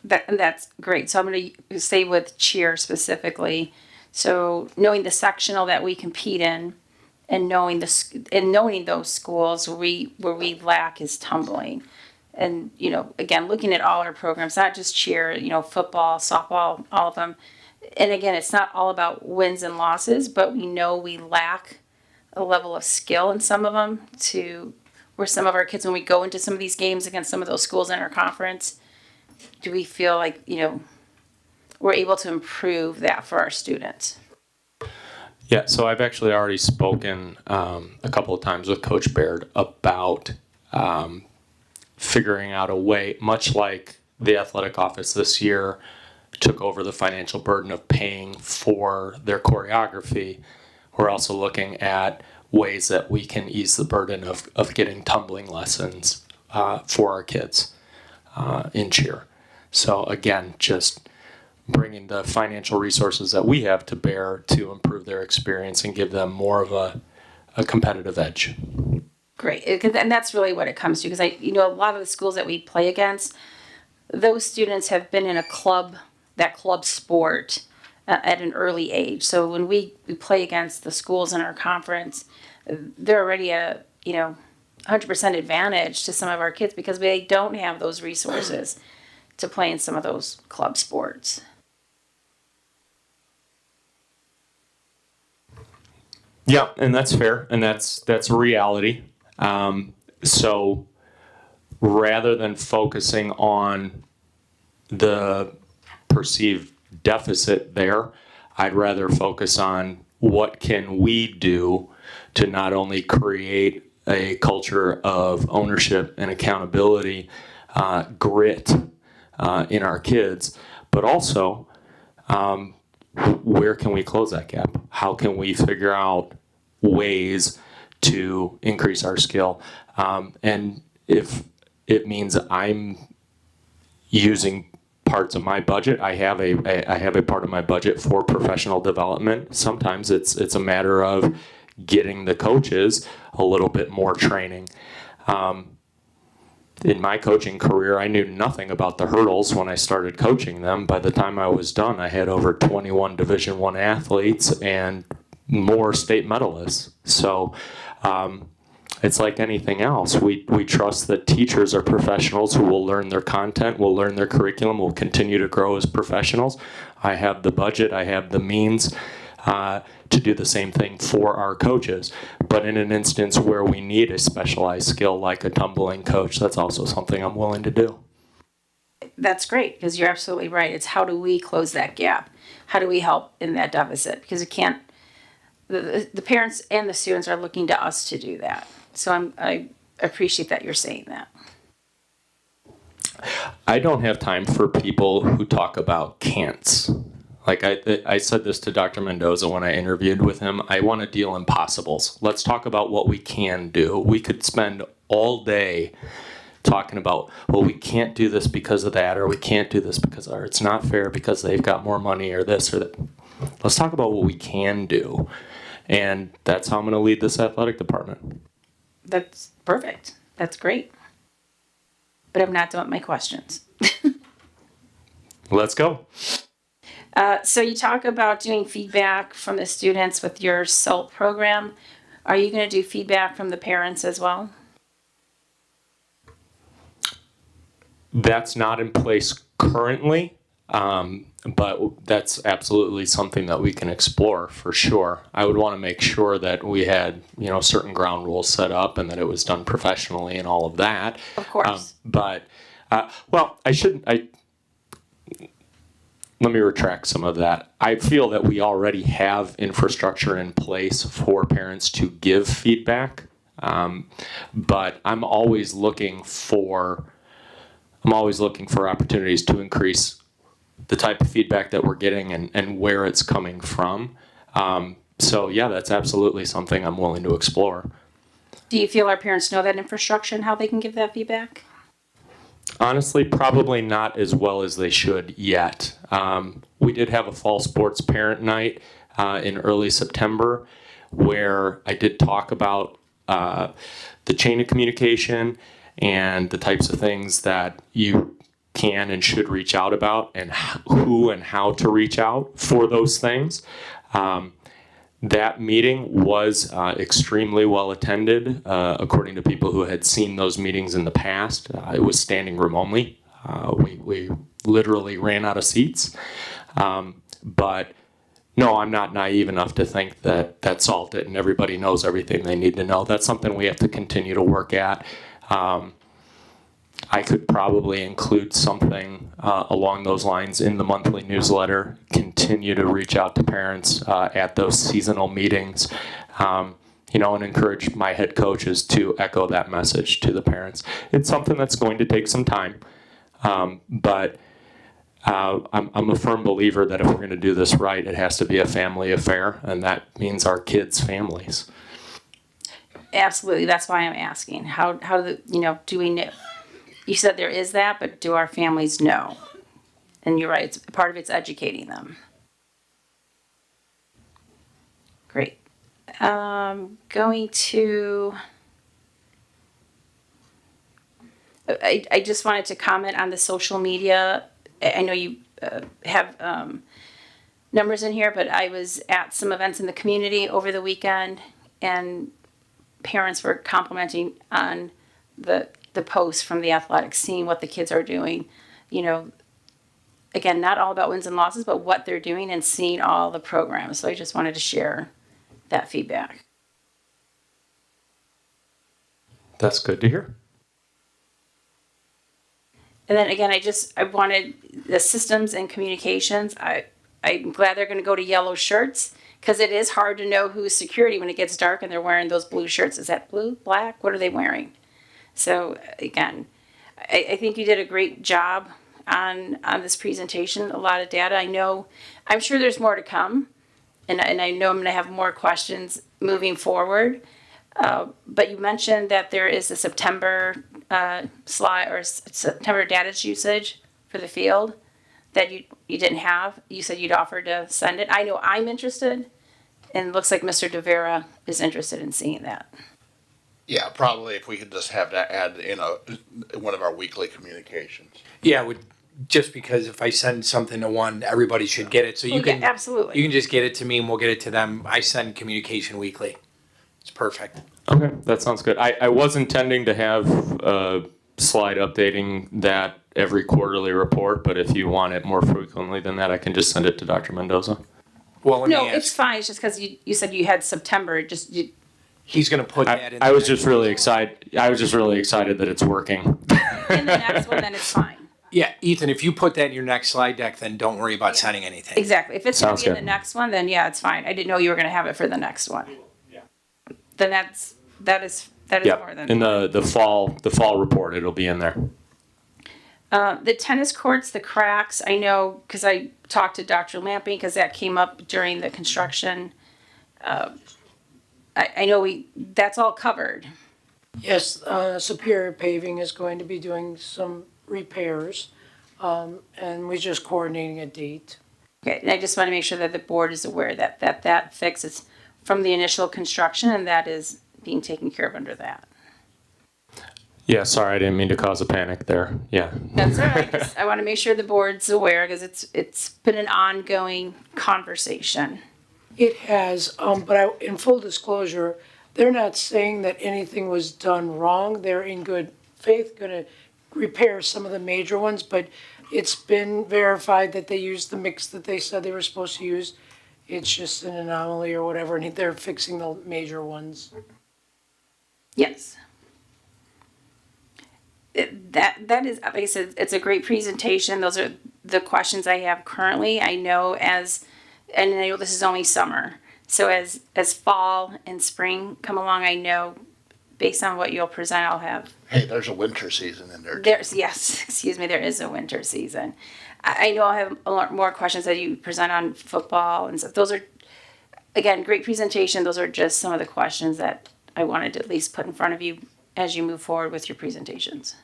That's great. So I'm going to stay with cheer specifically. So knowing the sectional that we compete in, and knowing those schools where we lack is tumbling. And, again, looking at all our programs, not just cheer, football, softball, all of them. And again, it's not all about wins and losses, but we know we lack a level of skill in some of them where some of our kids, when we go into some of these games against some of those schools in our conference, do we feel like, we're able to improve that for our students? Yeah, so I've actually already spoken a couple of times with Coach Baird about figuring out a way, much like the athletic office this year took over the financial burden of paying for their choreography. We're also looking at ways that we can ease the burden of getting tumbling lessons for our kids in cheer. So again, just bringing the financial resources that we have to bear to improve their experience and give them more of a competitive edge. Great, and that's really what it comes to, because a lot of the schools that we play against, those students have been in a club, that club sport at an early age. So when we play against the schools in our conference, they're already a 100% advantage to some of our kids because they don't have those resources to play in some of those club sports. Yeah, and that's fair, and that's a reality. So rather than focusing on the perceived deficit there, I'd rather focus on what can we do to not only create a culture of ownership and accountability, grit in our kids, but also where can we close that gap? How can we figure out ways to increase our skill? And if it means I'm using parts of my budget, I have a part of my budget for professional development. Sometimes it's a matter of getting the coaches a little bit more training. In my coaching career, I knew nothing about the hurdles when I started coaching them. By the time I was done, I had over 21 Division I athletes and more state medalists. So it's like anything else. We trust that teachers are professionals who will learn their content, will learn their curriculum, will continue to grow as professionals. I have the budget, I have the means to do the same thing for our coaches. But in an instance where we need a specialized skill like a tumbling coach, that's also something I'm willing to do. That's great, because you're absolutely right. It's how do we close that gap? How do we help in that deficit? Because it can't, the parents and the students are looking to us to do that. So I appreciate that you're saying that. I don't have time for people who talk about can'ts. Like I said this to Dr. Mendoza when I interviewed with him. I want to deal impossibles. Let's talk about what we can do. We could spend all day talking about, well, we can't do this because of that, or we can't do this because, or it's not fair because they've got more money, or this or that. Let's talk about what we can do. And that's how I'm going to lead this athletic department. That's perfect. That's great. But I'm not done with my questions. Let's go. So you talk about doing feedback from the students with your SALT program. Are you going to do feedback from the parents as well? That's not in place currently, but that's absolutely something that we can explore for sure. I would want to make sure that we had, certain ground rules set up and that it was done professionally and all of that. Of course. Let me retract some of that. I feel that we already have infrastructure in place for parents to give feedback, but I'm always looking for opportunities to increase the type of feedback that we're getting and where it's coming from. So yeah, that's absolutely something I'm willing to explore. Do you feel our parents know that infrastructure and how they can give that feedback? Honestly, probably not as well as they should yet. We did have a fall sports parent night in early September where I did talk about the chain of communication and the types of things that you can and should reach out about, and who and how to reach out for those things. That meeting was extremely well attended, according to people who had seen those meetings in the past. It was standing room only. We literally ran out of seats. But no, I'm not naive enough to think that that's SALT it and everybody knows everything they need to know. That's something we have to continue to work at. I could probably include something along those lines in the monthly newsletter, continue continue to reach out to parents at those seasonal meetings, and encourage my head coaches to echo that message to the parents. It's something that's going to take some time, but I'm a firm believer that if we're going to do this right, it has to be a family affair, and that means our kids' families. Absolutely. That's why I'm asking. How do we know? You said there is that, but do our families know? And you're right. Part of it's educating them. Great. Going to. I just wanted to comment on the social media. I know you have numbers in here, but I was at some events in the community over the weekend, and parents were complimenting on the posts from the athletics, seeing what the kids are doing. Again, not all about wins and losses, but what they're doing and seeing all the programs. So I just wanted to share that feedback. That's good to hear. And then again, I wanted the systems and communications. I'm glad they're going to go to yellow shirts, because it is hard to know who's security when it gets dark and they're wearing those blue shirts. Is that blue, black? What are they wearing? So again, I think you did a great job on this presentation. A lot of data. I'm sure there's more to come, and I know I'm going to have more questions moving forward. But you mentioned that there is a September slide or September data usage for the field that you didn't have. You said you'd offer to send it. I know I'm interested, and it looks like Mr. DeVera is interested in seeing that. Yeah, probably if we could just have that add in one of our weekly communications. Yeah, just because if I send something to one, everybody should get it. So you can absolutely. You can just get it to me and we'll get it to them. I send communication weekly. It's perfect. Okay, that sounds good. I was intending to have a slide updating that every quarterly report, but if you want it more frequently than that, I can just send it to Dr. Mendoza. Well, let me No, ask. it's fine. It's just because you said you had September. He's going to put that in. I was just really excited. I was just really excited that it's working. In the next one, then it's fine. Yeah, Ethan, if you put that in your next slide deck, then don't worry about sending anything. Exactly. If it's going Sounds to be in the good. next one, then yeah, it's fine. I didn't know you were going to have it for the next one. Then that is Yeah, more than. in the fall report, it'll be in there. The tennis courts, the cracks, I know because I talked to Dr. Lamping because that came up during the construction. I know that's all covered. Yes, Superior Paving is going to be doing some repairs, and we're just coordinating a date. Okay, and I just want to make sure that the board is aware that fix is from the initial construction, and that is being taken care of under that. Yeah, sorry, I didn't mean to cause a panic there. Yeah. That's all right. I want to make sure the board's aware because it's been an ongoing conversation. It has, but in full disclosure, they're not saying that anything was done wrong. They're in good faith going to repair some of the major ones, but it's been verified that they used the mix that they said they were supposed to use. It's just an anomaly or whatever, and they're fixing the major ones. Yes. That is, like I said, it's a great presentation. Those are the questions I have currently. I know and I know this is only summer. So as fall and spring come along, I know based on what you'll present, I'll have. Hey, there's a winter season in there. Excuse me, there is a winter season. I know I'll have a lot more questions that you present on football and stuff. Those are, again, great presentation. Those are just some of the questions that I wanted to at least put in front of you as you move forward with your presentations.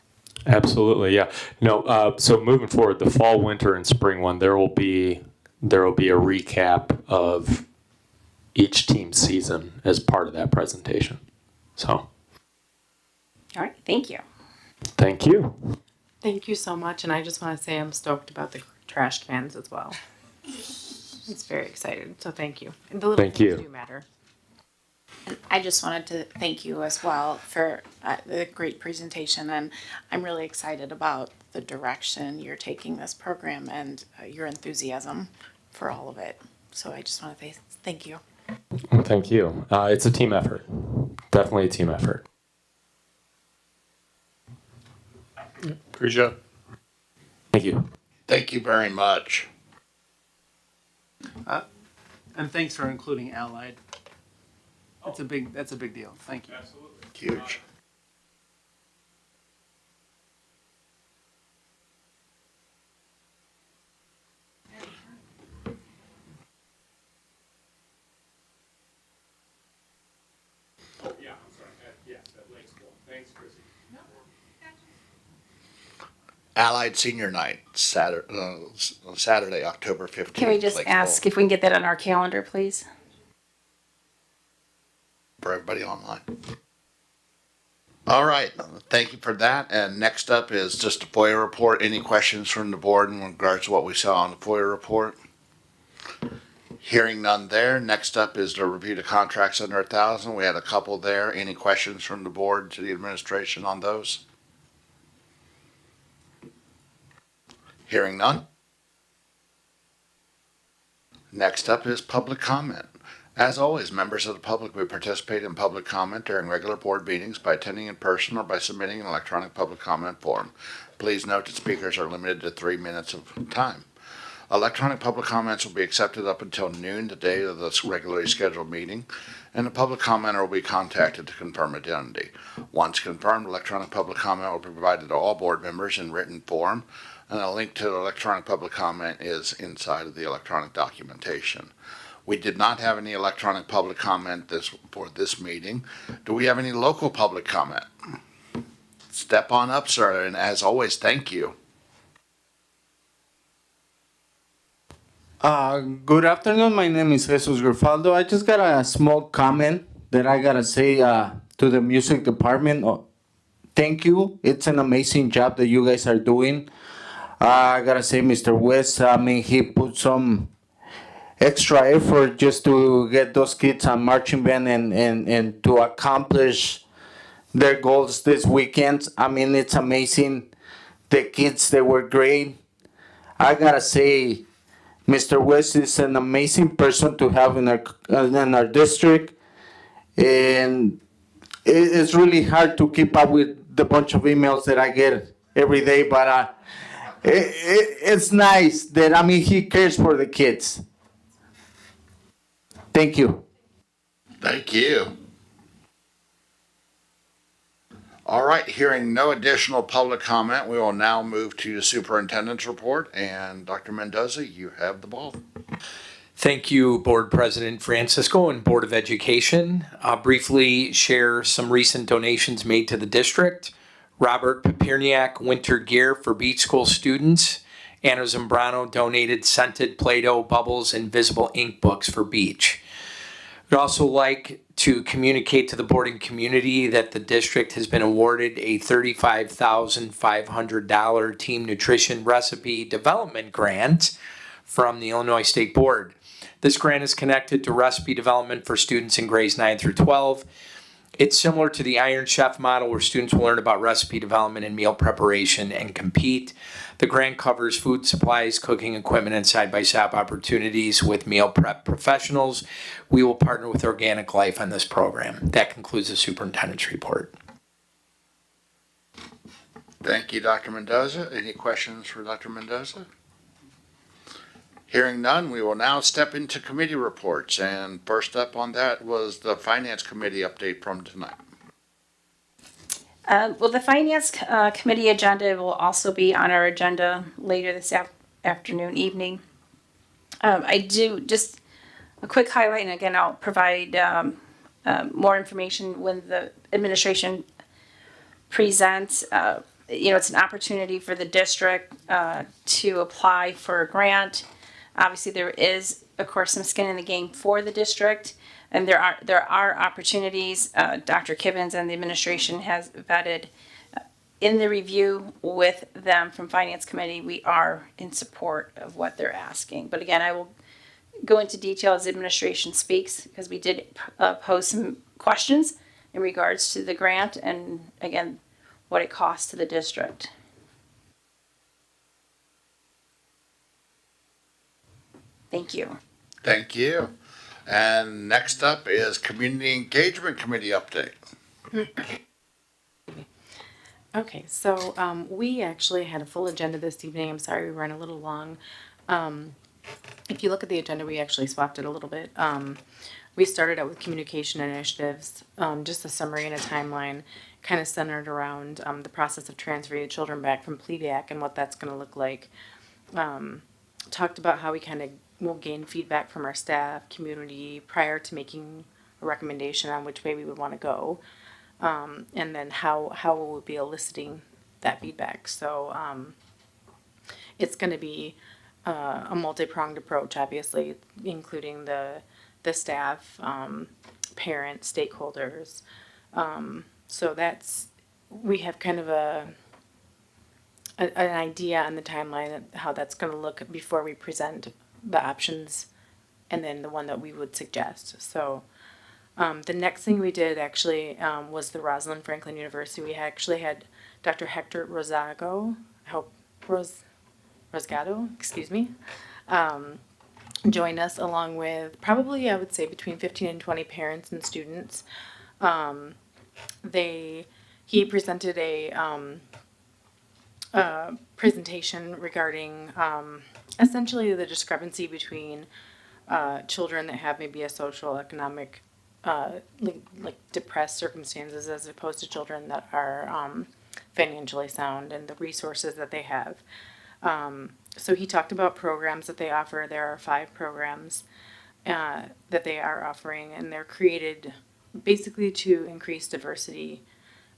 Absolutely, yeah. No, so moving forward, the fall, winter, and spring one, there will be a recap of each team's season as part of that presentation. So, All right, thank you. thank you. Thank you so much, and I just want to say I'm stoked about the trash cans as well. It's very excited, so thank you. And the little Thank things you. do matter. I just wanted to thank you as well for the great presentation, and I'm really excited about the direction you're taking this program and your enthusiasm for all of it. So I just want to say thank you. Well, thank you. It's a team effort. Definitely a team effort. Great job. Thank you. Thank you very much. And thanks for including Allied. That's a big deal. Thank you. Huge. Yeah, I'm sorry. Yeah, that Lake School. Thanks, Chrissy. Allied Senior Night, Saturday, October 15th. Can we just Lake ask School, if we can get that on our calendar, please? for everybody online. All right, thank you for that. And next up is just a FOIA report. Any questions from the board in regards to what we saw on the FOIA report? Hearing none there. Next up is to review the contracts under 1,000. We had a couple there. Any questions from the board to the administration on those? Hearing none. Next up is public comment. As always, members of the public may participate in public comment during regular board meetings by attending in person or by submitting an electronic public comment form. Please note that speakers are limited to 3 minutes of time. Electronic public comments will be accepted up until noon the day of this regularly scheduled meeting, and the public commenter will be contacted to confirm identity. Once confirmed, electronic public comment will be provided to all board members in written form, and a link to the electronic public comment is inside of the electronic documentation. We did not have any electronic public comment for this meeting. Do we have any local public comment? Step on up, sir, and as always, thank you. Good afternoon. My name is Jesus Grifaldo. I just got a small comment that I gotta say to the music department. Thank you. It's an amazing job that you guys are doing. I gotta say, Mr. West, I mean, he put some extra effort just to get those kids on marching band and to accomplish their goals this weekend. I mean, it's amazing. The kids, they were great. I gotta say, Mr. West is an amazing person to have in our district, and it's really hard to keep up with the bunch of emails that I get every day. But it's nice that he cares for the kids. Thank you. Thank you. All right, hearing no additional public comment, we will now move to the superintendent's report. And Dr. Mendoza, you have the ball. Thank you, Board President Francisco and Board of Education. I'll briefly share some recent donations made to the district. Robert Papirniak winter gear for beach school students. Anna Zambrano donated scented Play-Doh bubbles and visible ink books for beach. I'd also like to communicate to the board and community that the district has been awarded a $35,500 team nutrition recipe development grant from the Illinois State Board. This grant is connected to recipe development for students in grades 9 through 12. It's similar to the Iron Chef model where students will learn about recipe development and meal preparation and compete. The grant covers food supplies, cooking equipment, and side-by-side opportunities with meal prep professionals. We will partner with Organic Life on this program. That concludes the superintendent's report. Thank you, Dr. Mendoza. Any questions for Dr. Mendoza? Hearing none, we will now step into committee reports. And first up on that was the Finance Committee update from tonight. Well, the Finance Committee agenda will also be on our agenda later this afternoon, evening. I do just a quick highlight, and again, I'll provide more information when the administration presents. It's an opportunity for the district to apply for a grant. Obviously, there is, of course, some skin in the game for the district. And there are opportunities. Dr. Kibbins and the administration has vetted in the review with them from Finance Committee. We are in support of what they're asking. But again, I will go into detail as the administration speaks because we did pose some questions in regards to the grant and again, what it costs to the district. Thank you. Thank you. And next up is Community Engagement Committee update. Okay, so we actually had a full agenda this evening. I'm sorry we ran a little long. if you look at the agenda, we actually swapped it a little bit. We started out with communication initiatives, just a summary and a timeline, kind of centered around the process of transferring children back from PLEVAC and what that's going to look like. Talked about how we kind of will gain feedback from our staff, community, prior to making a recommendation on which way we would want to go, and then how we would be eliciting that feedback. So it's going to be a multi-pronged approach, obviously, including the staff, parents, stakeholders. So that's, we have kind of an idea on the timeline of how that's going to look before we present the options and then the one that we would suggest. So the next thing we did actually was the Rosalind Franklin University. We actually had Dr. Hector Rosago, I hope Rosgado, excuse me, join us along with probably, I would say, between 15 and 20 parents and students. He presented a presentation regarding essentially the discrepancy between children that have maybe a social, economic, like depressed circumstances as opposed to children that are financially sound and the resources that they have. So he talked about programs that they offer. There are 5 programs that they are offering, and they're created basically to increase diversity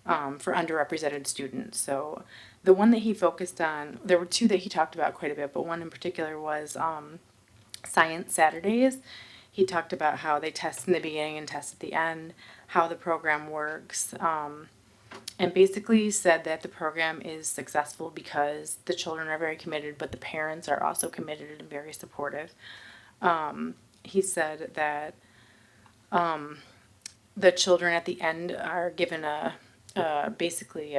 for underrepresented students. So the one that he focused on, there were 2 that he talked about quite a bit, but one in particular was Science Saturdays. He talked about how they test in the beginning and test at the end, how the program works, and basically said that the program is successful because the children are very committed, but the parents are also committed and very supportive. He said that the children at the end are given basically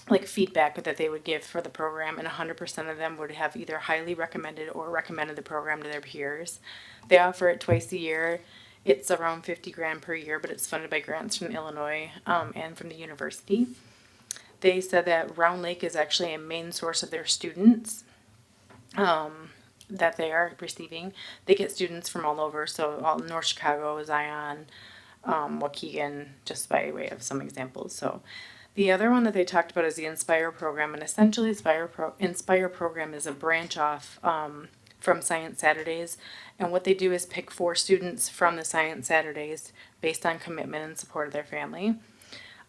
like feedback that they would give for the program, and 100% of them would have either highly recommended or recommended the program to their peers. They offer it twice a year. It's around $50,000 per year, but it's funded by grants from Illinois and from the university. They said that Round Lake is actually a main source of their students that they are receiving. They get students from all over, so all North Chicago, Zion, Waukegan, just by way of some examples. So the other one that they talked about is the Inspire program, and essentially Inspire program is a branch off from Science Saturdays, and what they do is pick 4 students from the Science Saturdays based on commitment and support of their family.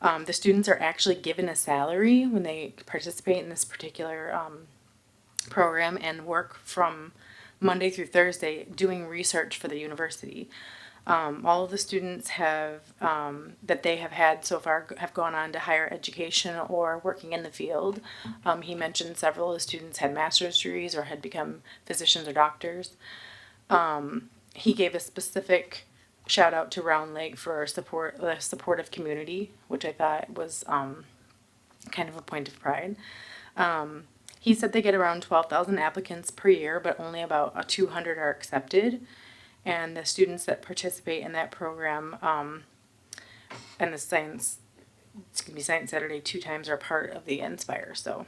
The students are actually given a salary when they participate in this particular program and work from Monday through Thursday doing research for the university. All of the students that they have had so far have gone on to higher education or working in the field. He mentioned several of the students had master's degrees or had become physicians or doctors. He gave a specific shout out to Round Lake for the supportive community, which I thought was kind of a point of pride. He said they get around 12,000 applicants per year, but only about 200 are accepted. And the students that participate in that program and the Science Saturday 2 times are part of the Inspire. So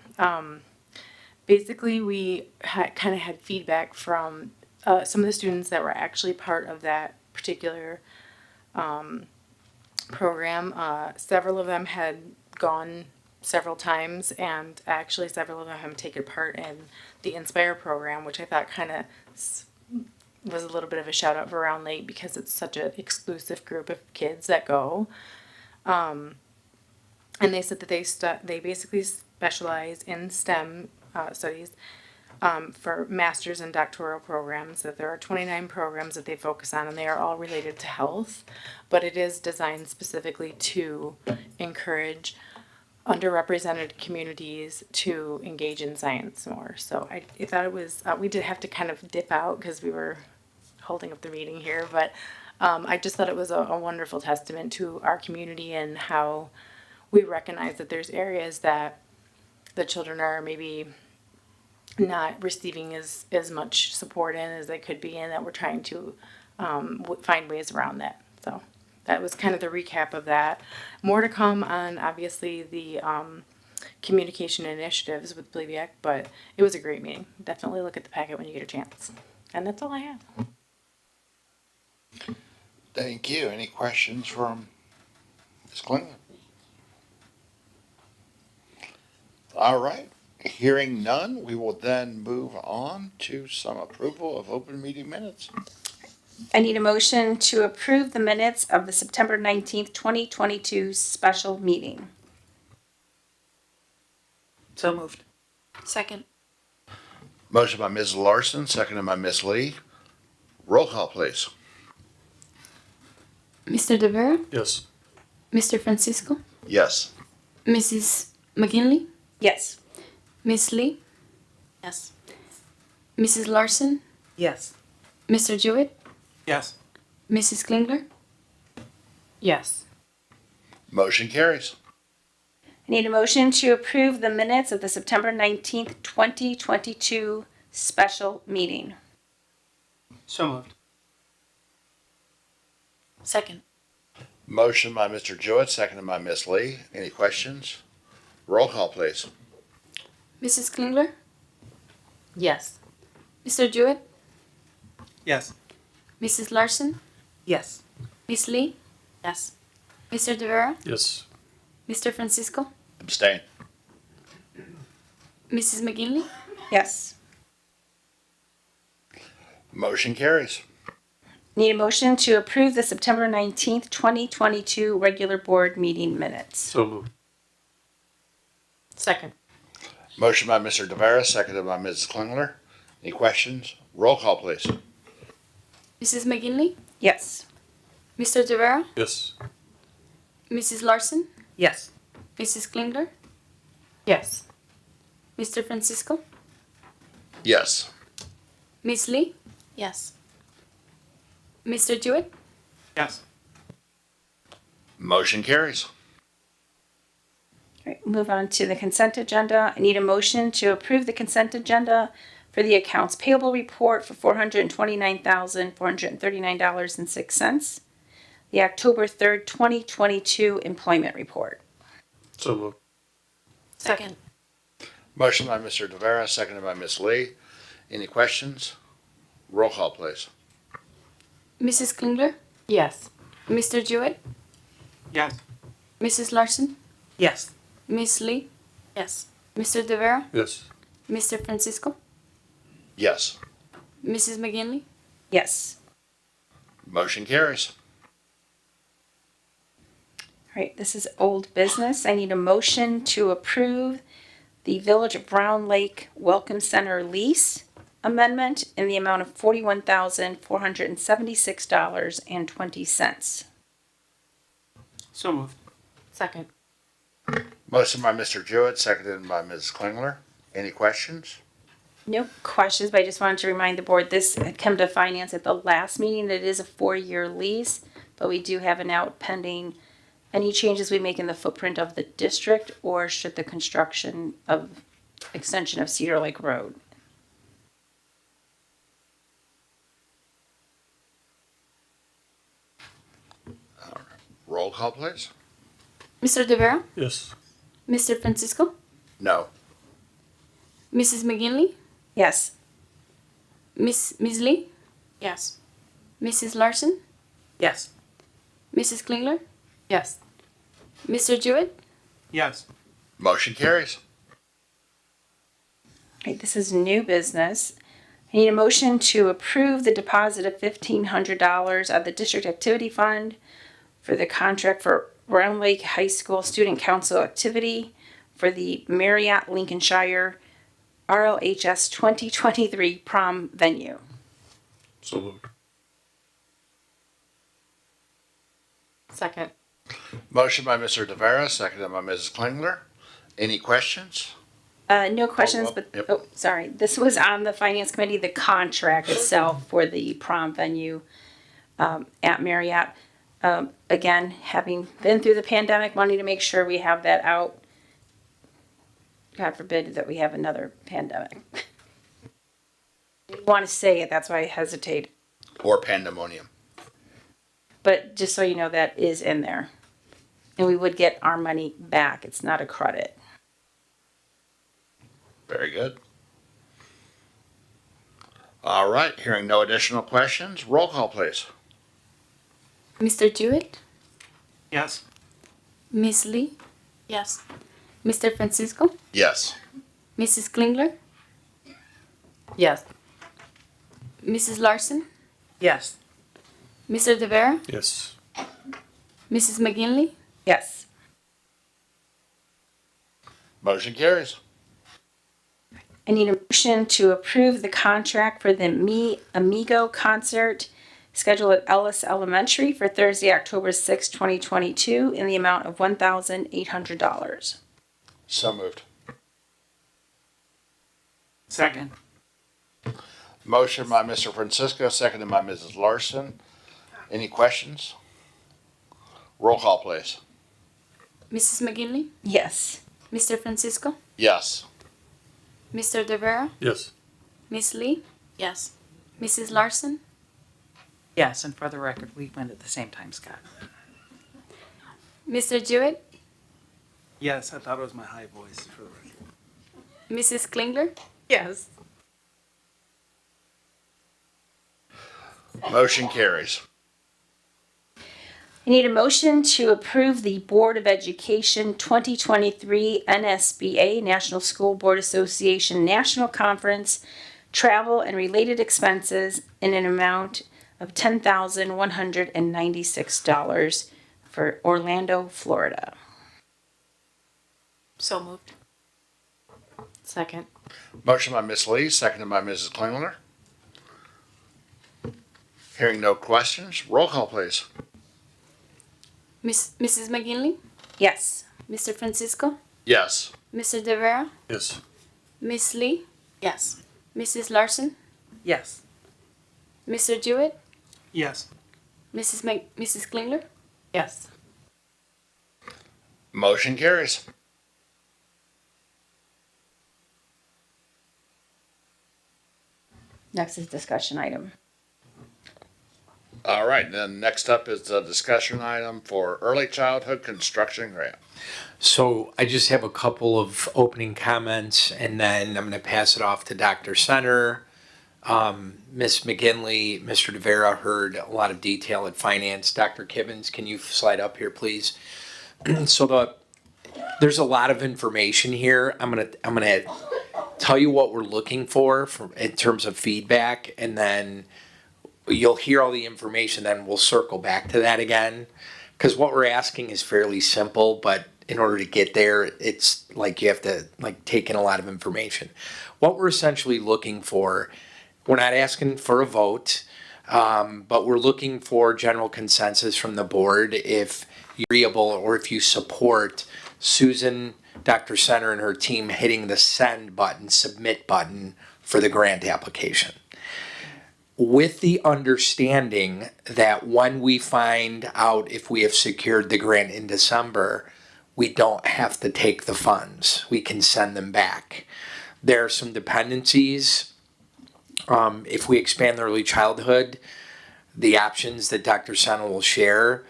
basically we kind of had feedback from some of the students that were actually part of that particular program. Several of them had gone several times, and actually several of them have taken part in the Inspire program, which I thought kind of was a little bit of a shout out for Round Lake because it's such an exclusive group of kids that go. And they said that they basically specialize in STEM studies for master's and doctoral programs. That there are 29 programs that they focus on, and they are all related to health, but it is designed specifically to encourage underrepresented communities to engage in science more. So I thought it was, we did have to kind of dip out because we were holding up the meeting here, but I just thought it was a wonderful testament to our community and how we recognize that there's areas that the children are maybe not receiving as much support in as they could be, and that we're trying to find ways around that. So that was kind of the recap of that. More to come on obviously the communication initiatives with Bliviac, but it was a great meeting. Definitely look at the packet when you get a chance. And that's all I have. Thank you. Any questions from Ms. Klingler? All right. Hearing none, we will then move on to some approval of open meeting minutes. I need a motion to approve the minutes of the September 19th, 2022 special meeting. So moved. Second. Motion by Ms. Larson, seconded by Ms. Lee. Roll call, please. Mr. De Vera, Yes. Mr. Francisco, Yes. Mrs. McGinley, Yes. Miss Lee, Yes. Mrs. Larson, Yes. Mr. Jewett, Yes. Mrs. Klingler. Yes. Motion carries. I need a motion to approve the minutes of the September 19th, 2022 special meeting. So moved. Second. Motion by Mr. Jewett, seconded by Ms. Lee. Any questions? Roll call, please. Mrs. Klingler, Yes. Mr. Jewett, Yes. Mrs. Larson, Yes. Miss Lee, Yes. Mr. De Vera, Yes. Mr. Francisco, Abstain. Mrs. McGinley. Yes. Motion carries. Need a motion to approve the September 19th, 2022 regular board meeting minutes. So moved. Second. Motion by Mr. De Vera, seconded by Mrs. Klingler. Any questions? Roll call, please. Mrs. McGinley, Yes. Mr. De Vera, Yes. Mrs. Larson, Yes. Mrs. Klingler, Yes. Mr. Francisco, Yes. Miss Lee, Yes. Mr. Jewett, Yes. Motion carries. All right, move on to the consent agenda. I need a motion to approve the consent agenda for the accounts payable report for $429,439.06. The October 3rd, 2022 employment report. So moved. Second. Motion by Mr. De Vera, seconded by Ms. Lee. Any questions? Roll call, please. Mrs. Klingler, Yes. Mr. Jewett, Yes. Mrs. Larson, Yes. Miss Lee, Yes. Mr. De Vera, Yes. Mr. Francisco, Yes. Mrs. McGinley. Yes. Motion carries. All right, this is old business. I need a motion to approve the Village of Brown Lake Welcome Center lease amendment in the amount of $41,476.20. So moved. Second. Motion by Mr. Jewett, seconded by Ms. Klingler. Any questions? No questions, but I just wanted to remind the board, this had come to finance at the last meeting. It is a 4-year lease, but we do have an out pending any changes we make in the footprint of the district or should the construction of extension of Cedar Lake Road. Roll call, please. Mr. De Vera, Yes. Mr. Francisco, No. Mrs. McGinley, Yes. Miss Lee, Yes. Mrs. Larson, Yes. Mrs. Klingler, Yes. Mr. Jewett, Yes. Motion carries. Right, this is new business. I need a motion to approve the deposit of $1,500 of the district activity fund for the contract for Round Lake High School Student Council activity for the Marriott Lincolnshire RLHS 2023 prom venue. So moved. Second. Motion by Mr. De Vera, seconded by Mrs. Klingler. Any questions? No questions, well, but, yep. oh, sorry. This was on the finance committee, the contract itself for the prom venue at Marriott. Again, having been through the pandemic, wanting to make sure we have that out. God forbid that we have another pandemic. I want to say it, that's why I hesitate. Or pandemonium? But just so you know, that is in there. And we would get our money back. It's not a credit. Very good. All right, hearing no additional questions, roll call, please. Mr. Jewett, Yes. Miss Lee, Yes. Mr. Francisco, Yes. Mrs. Klingler, Yes. Mrs. Larson, Yes. Mr. De Vera, Yes. Mrs. McGinley, Yes. Motion carries. I need a motion to approve the contract for the Me Amigo concert scheduled at Ellis Elementary for Thursday, October 6, 2022, in the amount of $1,800. So moved. Second. Motion by Mr. Francisco, seconded by Mrs. Larson. Any questions? Roll call, please. Mrs. McGinley, Yes. Mr. Francisco, Yes. Mr. De Vera, Yes. Miss Lee, Yes. Mrs. Larson, Yes, and for the record, we went at the same time, Scott. Mr. Jewett, Yes, I thought it was my high voice for the record. Mrs. Klingler, Yes. Motion carries. I need a motion to approve the Board of Education 2023 NSBA National School Board Association National Conference travel and related expenses in an amount of $10,196 for Orlando, Florida. So moved. Second. Motion by Ms. Lee, seconded by Mrs. Klingler. Hearing no questions, roll call, please. Mrs. McGinley, Yes. Mr. Francisco, Yes. Mr. De Vera, Yes. Miss Lee, Yes. Mrs. Larson, Yes. Mr. Jewett, Yes. Mrs. Klingler, Yes. Motion carries. Next is discussion item. All right, then next up is the discussion item for early childhood construction grant. So I just have a couple of opening comments, and then I'm going to pass it off to Dr. Center. Ms. McGinley, Mr. De Vera heard a lot of detail at finance. Dr. Kivens, can you slide up here, please? So there's a lot of information here. I'm gonna tell you what we're looking for in terms of feedback, and then you'll hear all the information. Then we'll circle back to that again, because what we're asking is fairly simple, but in order to get there, it's like you have to take in a lot of information. What we're essentially looking for, we're not asking for a vote, but we're looking for general consensus from the board if you're agreeable or if you support Susan, Dr. Center, and her team hitting the send button, submit button for the grant application. With the understanding that when we find out if we have secured the grant in December, we don't have to take the funds. We can send them back. There are some dependencies. If we expand the early childhood, the options that Dr. Center will share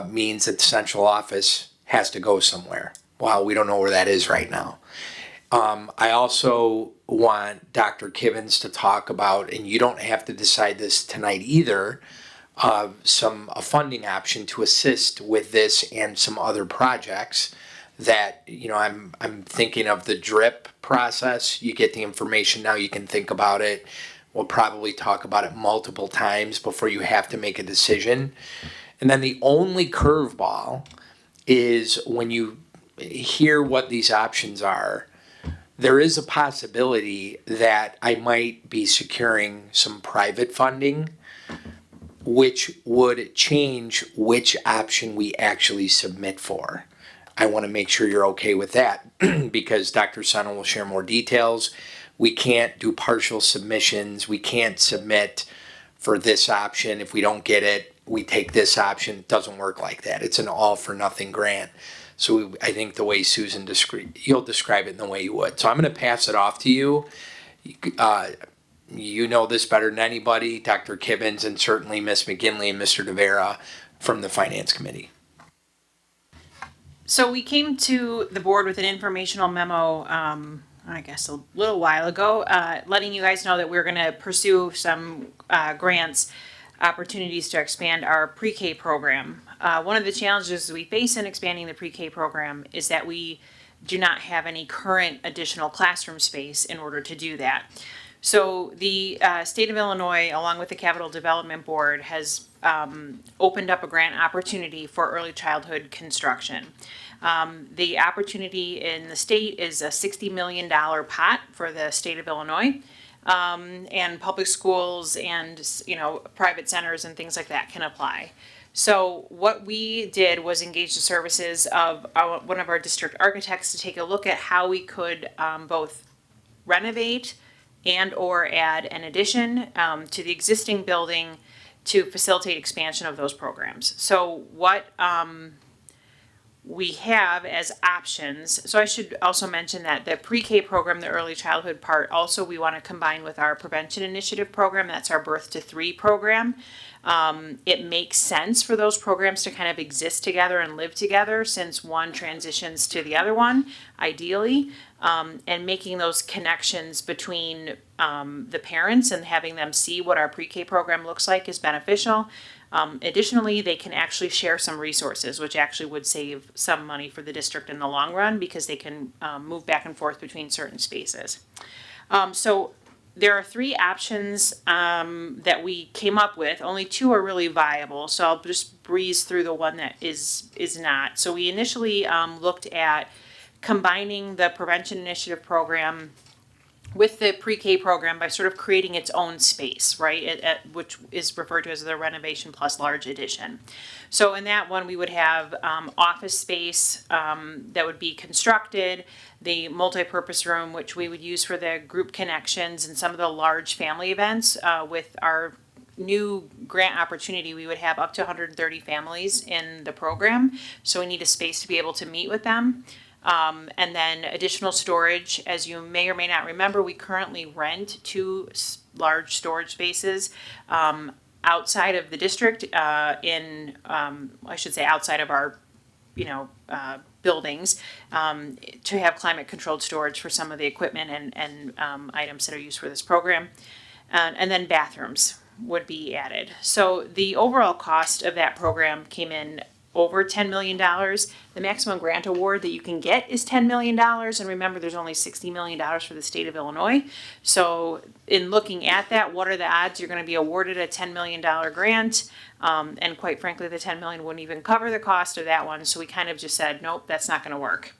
means that the central office has to go somewhere. Well, we don't know where that is right now. I also want Dr. Kivens to talk about, and you don't have to decide this tonight either, a funding option to assist with this and some other projects that, I'm thinking of the DRIP process. You get the information now, you can think about it. We'll probably talk about it multiple times before you have to make a decision. And then the only curveball is when you hear what these options are, there is a possibility that I might be securing some private funding, which would change which option we actually submit for. I want to make sure you're okay with that because Dr. Sana will share more details. We can't do partial submissions. We can't submit for this option. If we don't get it, we take this option. It doesn't work like that. It's an all for nothing grant. So I think the way Susan you'll describe it in the way you would. So I'm going to pass it off to you. You know this better than anybody, Dr. Kivens, and certainly Ms. McGinley and Mr. De Vera from the Finance Committee. So we came to the board with an informational memo I guess a little while ago, letting you guys know that we're going to pursue some grants opportunities to expand our pre-K program. One of the challenges we face in expanding the pre-K program is that we do not have any current additional classroom space in order to do that. So the state of Illinois, along with the Capital Development Board, has opened up a grant opportunity for early childhood construction. The opportunity in the state is a $60 million pot for the state of Illinois. And public schools and, private centers and things like that can apply. So what we did was engage the services of one of our district architects to take a look at how we could both renovate and or add an addition to the existing building to facilitate expansion of those programs. So what we have as options. So I should also mention that the pre-K program, the early childhood part, also we want to combine with our prevention initiative program. That's our birth to 3 program. It makes sense for those programs to kind of exist together and live together since one transitions to the other one, ideally, and making those connections between the parents and having them see what our pre-K program looks like is beneficial. Additionally, they can actually share some resources, which actually would save some money for the district in the long run because they can move back and forth between certain spaces. So there are 3 options that we came up with. Only 2 are really viable, so I'll just breeze through the one that is not. So we initially looked at combining the prevention initiative program with the pre-K program by sort of creating its own space, right? Which is referred to as the renovation plus large addition. So in that one, we would have office space that would be constructed, the multi-purpose room, which we would use for the group connections and some of the large family events. With our new grant opportunity, we would have up to 130 families in the program. So we need a space to be able to meet with them. And then additional storage. As you may or may not remember, we currently rent 2 large storage spaces outside of the district I should say outside of our buildings to have climate controlled storage for some of the equipment and items that are used for this program. And then bathrooms would be added. So the overall cost of that program came in over $10 million. The maximum grant award that you can get is $10 million. And remember, there's only $60 million for the state of Illinois. So in looking at that, what are the odds you're going to be awarded a $10 million grant? And quite frankly, the $10 million wouldn't even cover the cost of that one. So we kind of just said, nope, that's not going to work.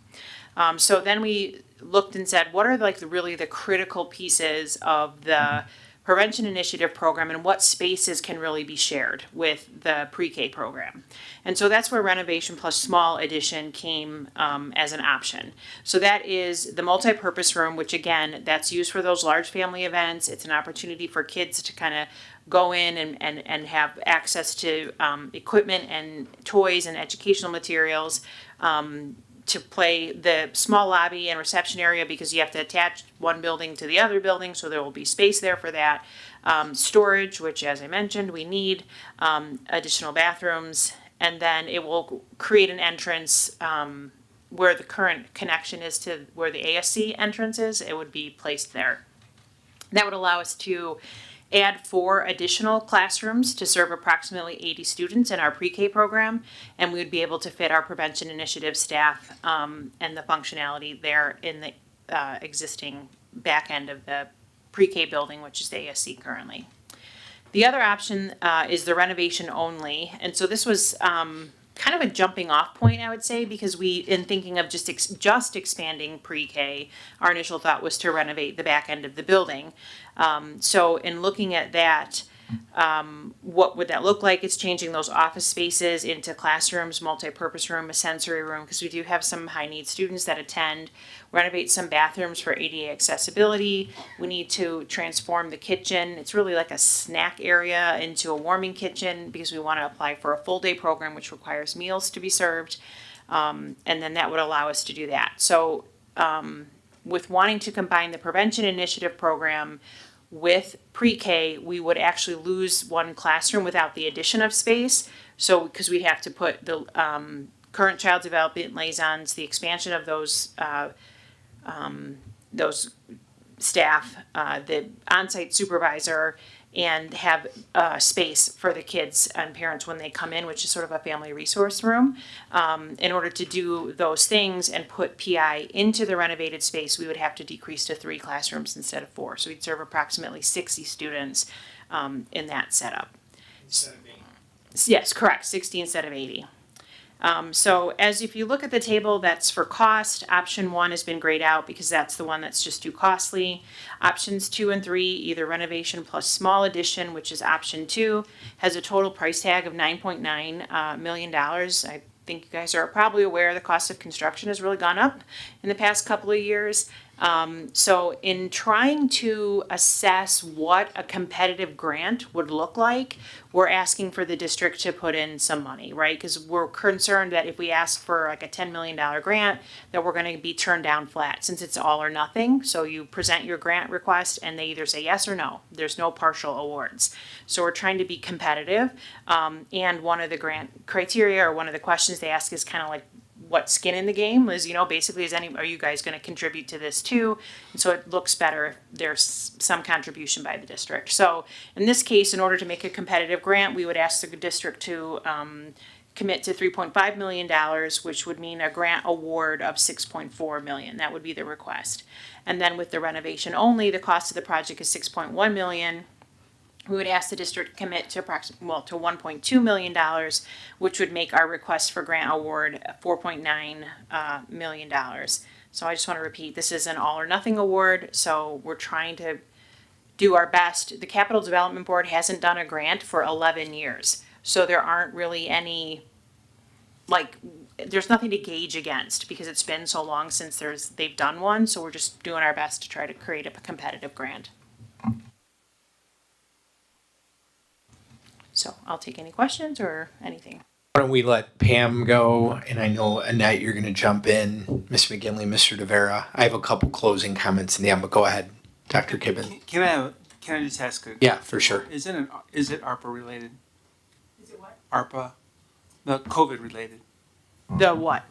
So then we looked and said, what are really the critical pieces of the prevention initiative program and what spaces can really be shared with the pre-K program. And so that's where renovation plus small addition came as an option. So that is the multi-purpose room, which again, that's used for those large family events. It's an opportunity for kids to kind of go in and have access to equipment and toys and educational materials, to play the small lobby and reception area because you have to attach one building to the other building, so there will be space there for that. Storage, which as I mentioned, we need, additional bathrooms, and then it will create an entrance where the current connection is to where the ASC entrance is. It would be placed there. That would allow us to add 4 additional classrooms to serve approximately 80 students in our pre-K program, and we would be able to fit our prevention initiative staff and the functionality there in the existing back end of the pre-K building, which is the ASC currently. The other option is the renovation only, and so this was kind of a jumping off point, I would say, because in thinking of just expanding pre-K, our initial thought was to renovate the back end of the building. So in looking at that, what would that look like? It's changing those office spaces into classrooms, multi-purpose room, a sensory room, because we do have some high need students that attend, renovate some bathrooms for ADA accessibility. We need to transform the kitchen. It's really like a snack area into a warming kitchen because we want to apply for a full day program, which requires meals to be served. And then that would allow us to do that. So, with wanting to combine the prevention initiative program with pre-K, we would actually lose one classroom without the addition of space. So, because we'd have to put the current child development liaisons, the expansion of those those staff, the on-site supervisor, and have space for the kids and parents when they come in, which is sort of a family resource room. In order to do those things and put PI into the renovated space, we would have to decrease to 3 classrooms instead of 4. So we'd serve approximately 60 students in that setup. Instead of 8. Yes, correct, 60 instead of 80. So as if you look at the table, that's for cost. Option 1 has been grayed out because that's the one that's just too costly. Options 2 and 3, either renovation plus small addition, which is option 2, has a total price tag of $9.9 million. I think you guys are probably aware the cost of construction has really gone up in the past couple of years. So in trying to assess what a competitive grant would look like, we're asking for the district to put in some money, right? Because we're concerned that if we ask for like a $10 million grant, that we're going to be turned down flat since it's all or nothing. So you present your grant request and they either say yes or no. There's no partial awards. So we're trying to be competitive. And one of the grant criteria or one of the questions they ask is kind of like, what skin in the game is, basically are you guys going to contribute to this too? And so it looks better if there's some contribution by the district. So in this case, in order to make a competitive grant, we would ask the district to commit to $3.5 million, which would mean a grant award of $6.4 million. That would be the request. And then with the renovation only, the cost of the project is $6.1 million. We would ask the district to commit to $1.2 million, which would make our request for grant award $4.9 million. So I just want to repeat, this is an all or nothing award, so we're trying to do our best. The Capital Development Board hasn't done a grant for 11 years, so there aren't really any, there's nothing to gauge against because it's been so long since they've done one, so we're just doing our best to try to create a competitive grant. So I'll take any questions or anything. Why don't we let Pam go? And I know, Annette, you're going to jump in. Miss McGinley, Mr. DeVera. I have a couple closing comments in the end, but go ahead, Dr. Kibben. Can I just ask a? Yeah, for sure. Is it ARPA related? Is it what? ARPA, the COVID related, The what?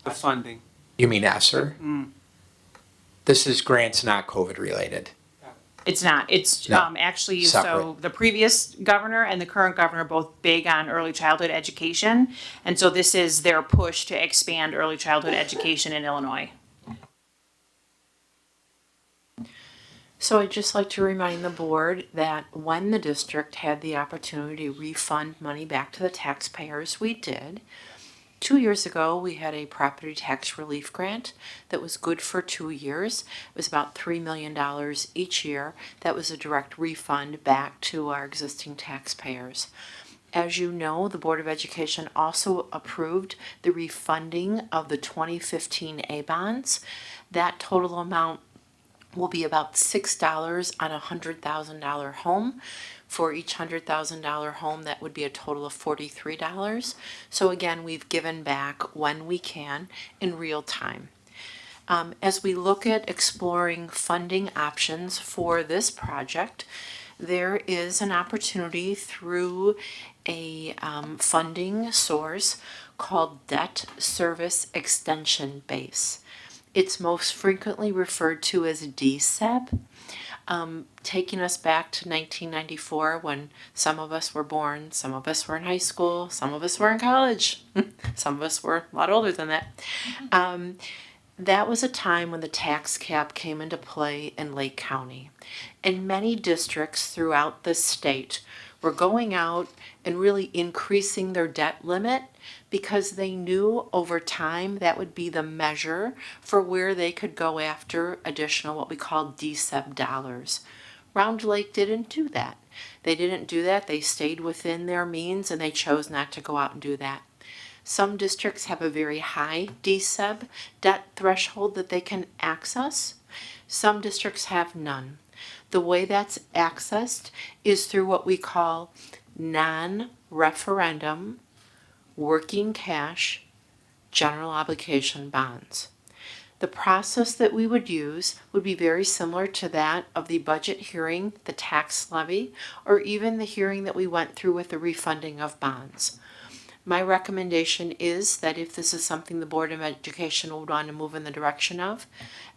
the funding. You mean ESSER? This is grants not COVID related. It's not. It's No, actually, separate. so the previous governor and the current governor are both big on early childhood education. And so this is their push to expand early childhood education in Illinois. So I'd just like to remind the board that when the district had the opportunity to refund money back to the taxpayers, we did. 2 years ago, we had a property tax relief grant that was good for 2 years. It was about $3 million each year. That was a direct refund back to our existing taxpayers. As you know, the Board of Education also approved the refunding of the 2015 A bonds. That total amount will be about $6 on a $100,000 home. For each $100,000 home, that would be a total of $43. So again, we've given back when we can in real time. As we look at exploring funding options for this project, there is an opportunity through a funding source called Debt Service Extension Base. It's most frequently referred to as DSEB. Taking us back to 1994 when some of us were born, some of us were in high school, some of us were in college, some of us were a lot older than that. That was a time when the tax cap came into play in Lake County. And many districts throughout the state were going out and really increasing their debt limit because they knew over time that would be the measure for where they could go after additional what we call DSEB dollars. Round Lake didn't do that. They didn't do that. They stayed within their means and they chose not to go out and do that. Some districts have a very high DSEB debt threshold that they can access. Some districts have none. The way that's accessed is through what we call non-referendum working cash general obligation bonds. The process that we would use would be very similar to that of the budget hearing, the tax levy, or even the hearing that we went through with the refunding of bonds. My recommendation is that if this is something the Board of Education would want to move in the direction of,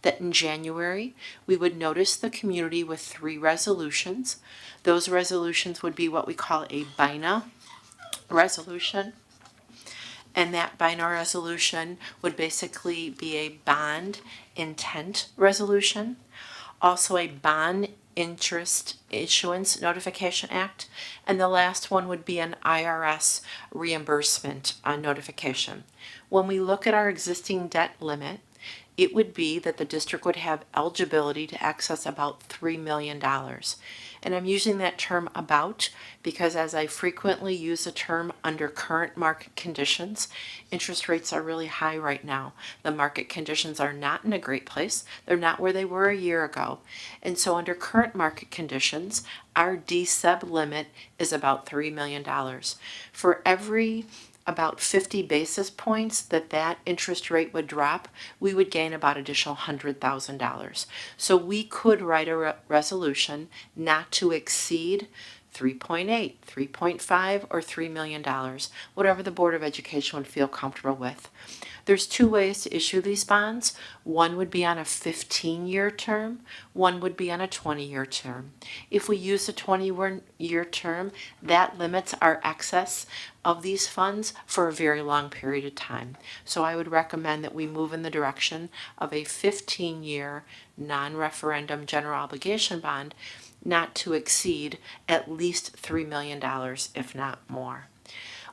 that in January, we would notice the community with 3 resolutions. Those resolutions would be what we call a BINA resolution. And that BINA resolution would basically be a bond intent resolution, also a bond interest issuance notification act, and the last one would be an IRS reimbursement notification. When we look at our existing debt limit, it would be that the district would have eligibility to access about $3 million. And I'm using that term about because as I frequently use the term under current market conditions, interest rates are really high right now. The market conditions are not in a great place. They're not where they were a year ago. And so under current market conditions, our D-sub limit is about $3 million. For every about 50 basis points that interest rate would drop, we would gain about additional $100,000. So we could write a resolution not to exceed 3.8, 3.5, or $3 million, whatever the Board of Education would feel comfortable with. There's 2 ways to issue these bonds. One would be on a 15-year term. One would be on a 20-year term. If we use a 20-year term, that limits our excess of these funds for a very long period of time. So I would recommend that we move in the direction of a 15-year non-referendum general obligation bond not to exceed at least $3 million, if not more.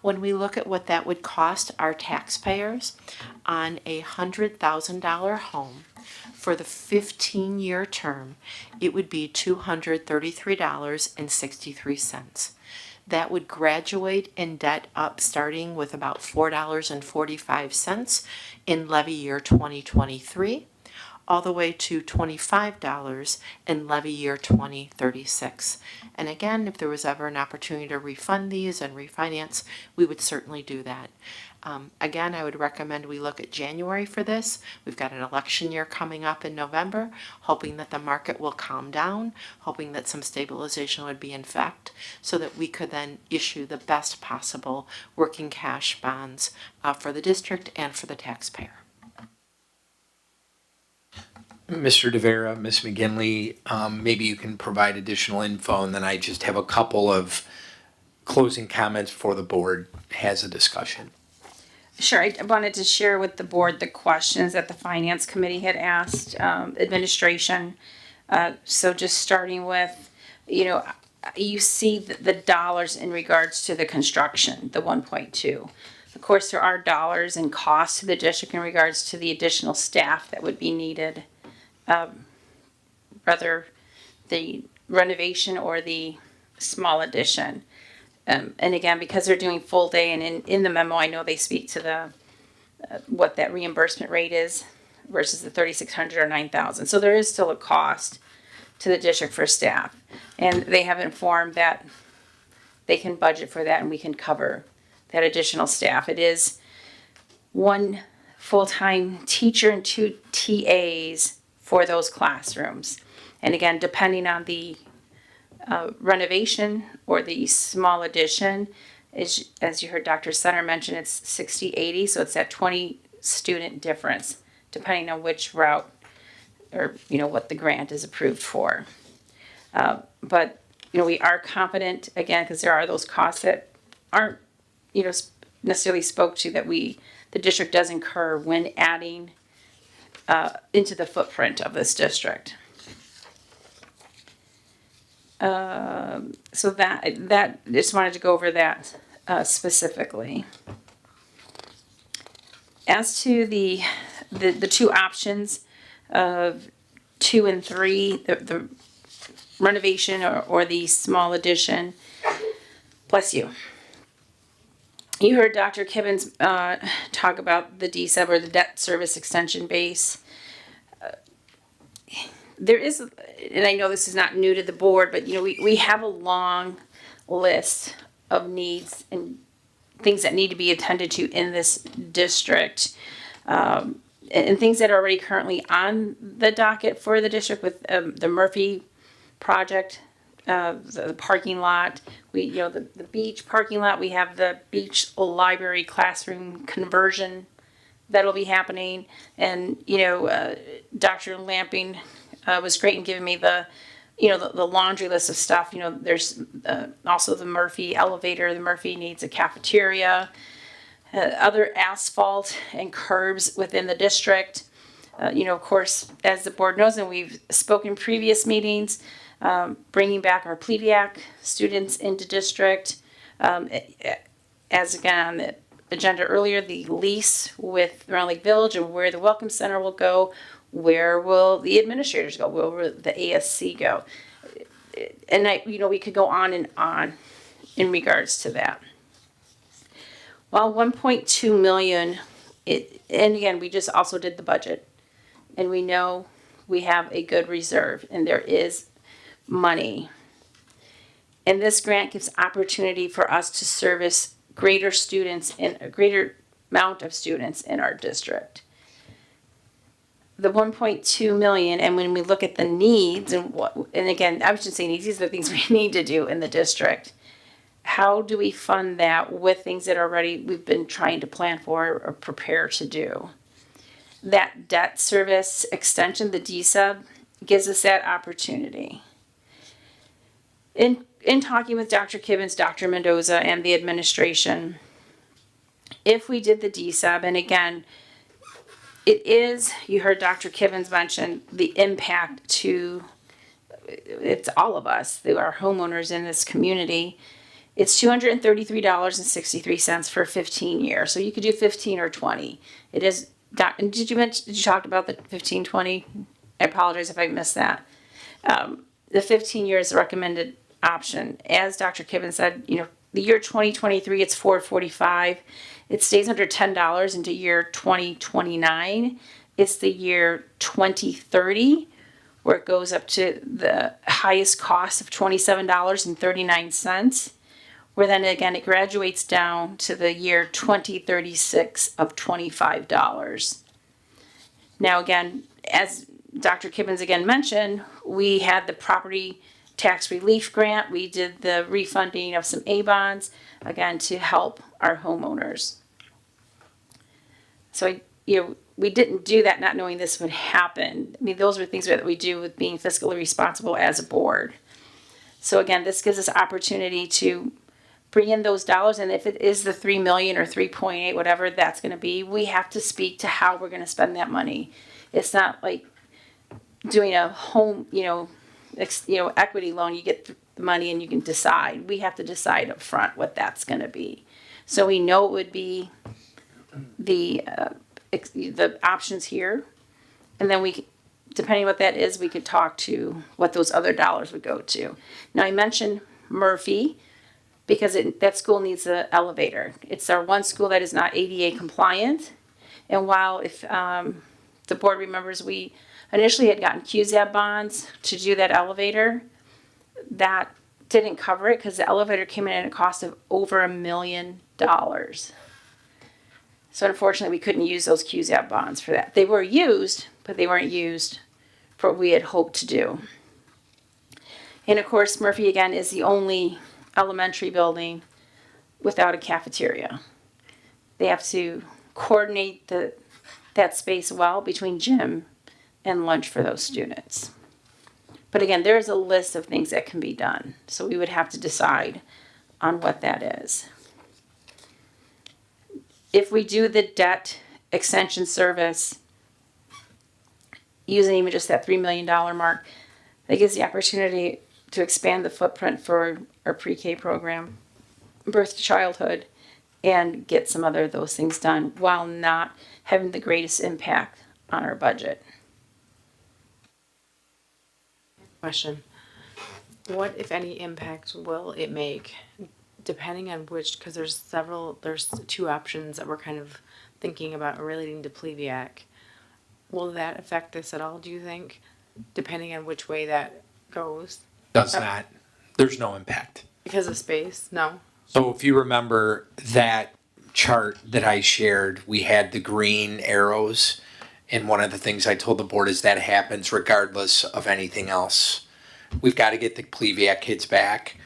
When we look at what that would cost our taxpayers on a $100,000 home for the 15-year term, it would be $233.63. That would graduate in debt up starting with about $4.45 in levy year 2023, all the way to $25 in levy year 2036. And again, if there was ever an opportunity to refund these and refinance, we would certainly do that. Again, I would recommend we look at January for this. We've got an election year coming up in November, hoping that the market will calm down, hoping that some stabilization would be in fact, so that we could then issue the best possible working cash bonds for the district and for the taxpayer. Mr. DeVera, Ms. McGinley, maybe you can provide additional info, and then I just have a couple of closing comments before the board has a discussion. Sure, I wanted to share with the board the questions that the Finance Committee had asked administration. So just starting with, you see the dollars in regards to the construction, the 1.2. Of course, there are dollars and costs to the district in regards to the additional staff that would be needed, whether the renovation or the small addition. And again, because they're doing full day, and in the memo, I know they speak to the what that reimbursement rate is versus the 3,600 or 9,000. So there is still a cost to the district for staff, and they have informed that they can budget for that, and we can cover that additional staff. It is 1 full-time teacher and 2 TAs for those classrooms, and again, depending on the renovation or the small addition, is, as you heard Dr. Sutter mention, it's 60-80, so it's that 20 student difference, depending on which route or, what the grant is approved for. But, we are confident, again, because there are those costs that aren't, necessarily spoke to that the district does incur when adding into the footprint of this district. So that just wanted to go over that specifically. As to the 2 options of 2 and 3, the renovation or the small addition. Bless you. You heard Dr. Kibbins talk about the DSEB or the debt service extension base. There is, and I know this is not new to the board, but we have a long list of needs and things that need to be attended to in this district, and things that are already currently on the docket for the district with the Murphy project, the parking lot. The beach parking lot. We have the beach library classroom conversion that'll be happening. And, Dr. Lamping was great in giving me the laundry list of stuff. There's also the Murphy elevator. The Murphy needs a cafeteria, other asphalt and curbs within the district. Of course, as the board knows, and we've spoken previous meetings, bringing back our plebeiac students into district. As again on the agenda earlier, the lease with Round Lake Village and where the Welcome Center will go, where will the administrators go, where will the ASC go? And we could go on and on in regards to that. While 1.2 million, and again, we just also did the budget, and we know we have a good reserve, and there is money. And this grant gives opportunity for us to service greater students and a greater amount of students in our district. The 1.2 million, and when we look at the needs and again, I was just saying these are the things we need to do in the district. How do we fund that with things that already we've been trying to plan for or prepare to do? That debt service extension, the DSUB, gives us that opportunity. In talking with Dr. Kibbins, Dr. Mendoza, and the administration, if we did the DSUB, and again, it is, you heard Dr. Kibbins mention the impact to, it's all of us, our homeowners in this community. It's $233.63 for 15 years. So you could do 15 or 20. It is, did you talk about the 15, 20? I apologize if I missed that. The 15 years recommended option. As Dr. Kibbins said, the year 2023, it's $445. It stays under $10 into year 2029. It's the year 2030 where it goes up to the highest cost of $27.39. Where then again it graduates down to the year 2036 of $25. Now again, as Dr. Kibbins again mentioned, we had the property tax relief grant. We did the refunding of some A-bonds, again, to help our homeowners. So, we didn't do that not knowing this would happen. I mean, those are things that we do with being fiscally responsible as a board. So again, this gives us opportunity to bring in those dollars, and if it is the 3 million or 3.8, whatever that's going to be, we have to speak to how we're going to spend that money. It's not like doing a home, equity loan. You get the money and you can decide. We have to decide up front what that's going to be. So we know it would be the options here, and then depending on what that is, we could talk to what those other dollars would go to. Now I mentioned Murphy because that school needs an elevator. It's our one school that is not ADA compliant, and while if the board remembers, we initially had gotten QZAB bonds to do that elevator. That didn't cover it because the elevator came in at a cost of over $1 million. So unfortunately, we couldn't use those QZAB bonds for that. They were used, but they weren't used for what we had hoped to do. And of course, Murphy again is the only elementary building without a cafeteria. They have to coordinate that space well between gym and lunch for those students. But again, there's a list of things that can be done. So we would have to decide on what that is. If we do the debt extension service, using even just that $3 million mark, that gives the opportunity to expand the footprint for our pre-K program, birth to childhood, and get some other of those things done while not having the greatest impact on our budget. Question. What, if any, impact will it make, depending on which, because there's two options that we're kind of thinking about relating to plebeiac. Will that affect this at all, do you think, depending on which way that goes? Does not. There's no impact. Because of space? No? So if you remember that chart that I shared, we had the green arrows. And one of the things I told the board is that happens regardless of anything else. We've got to get the plebeiac kids back.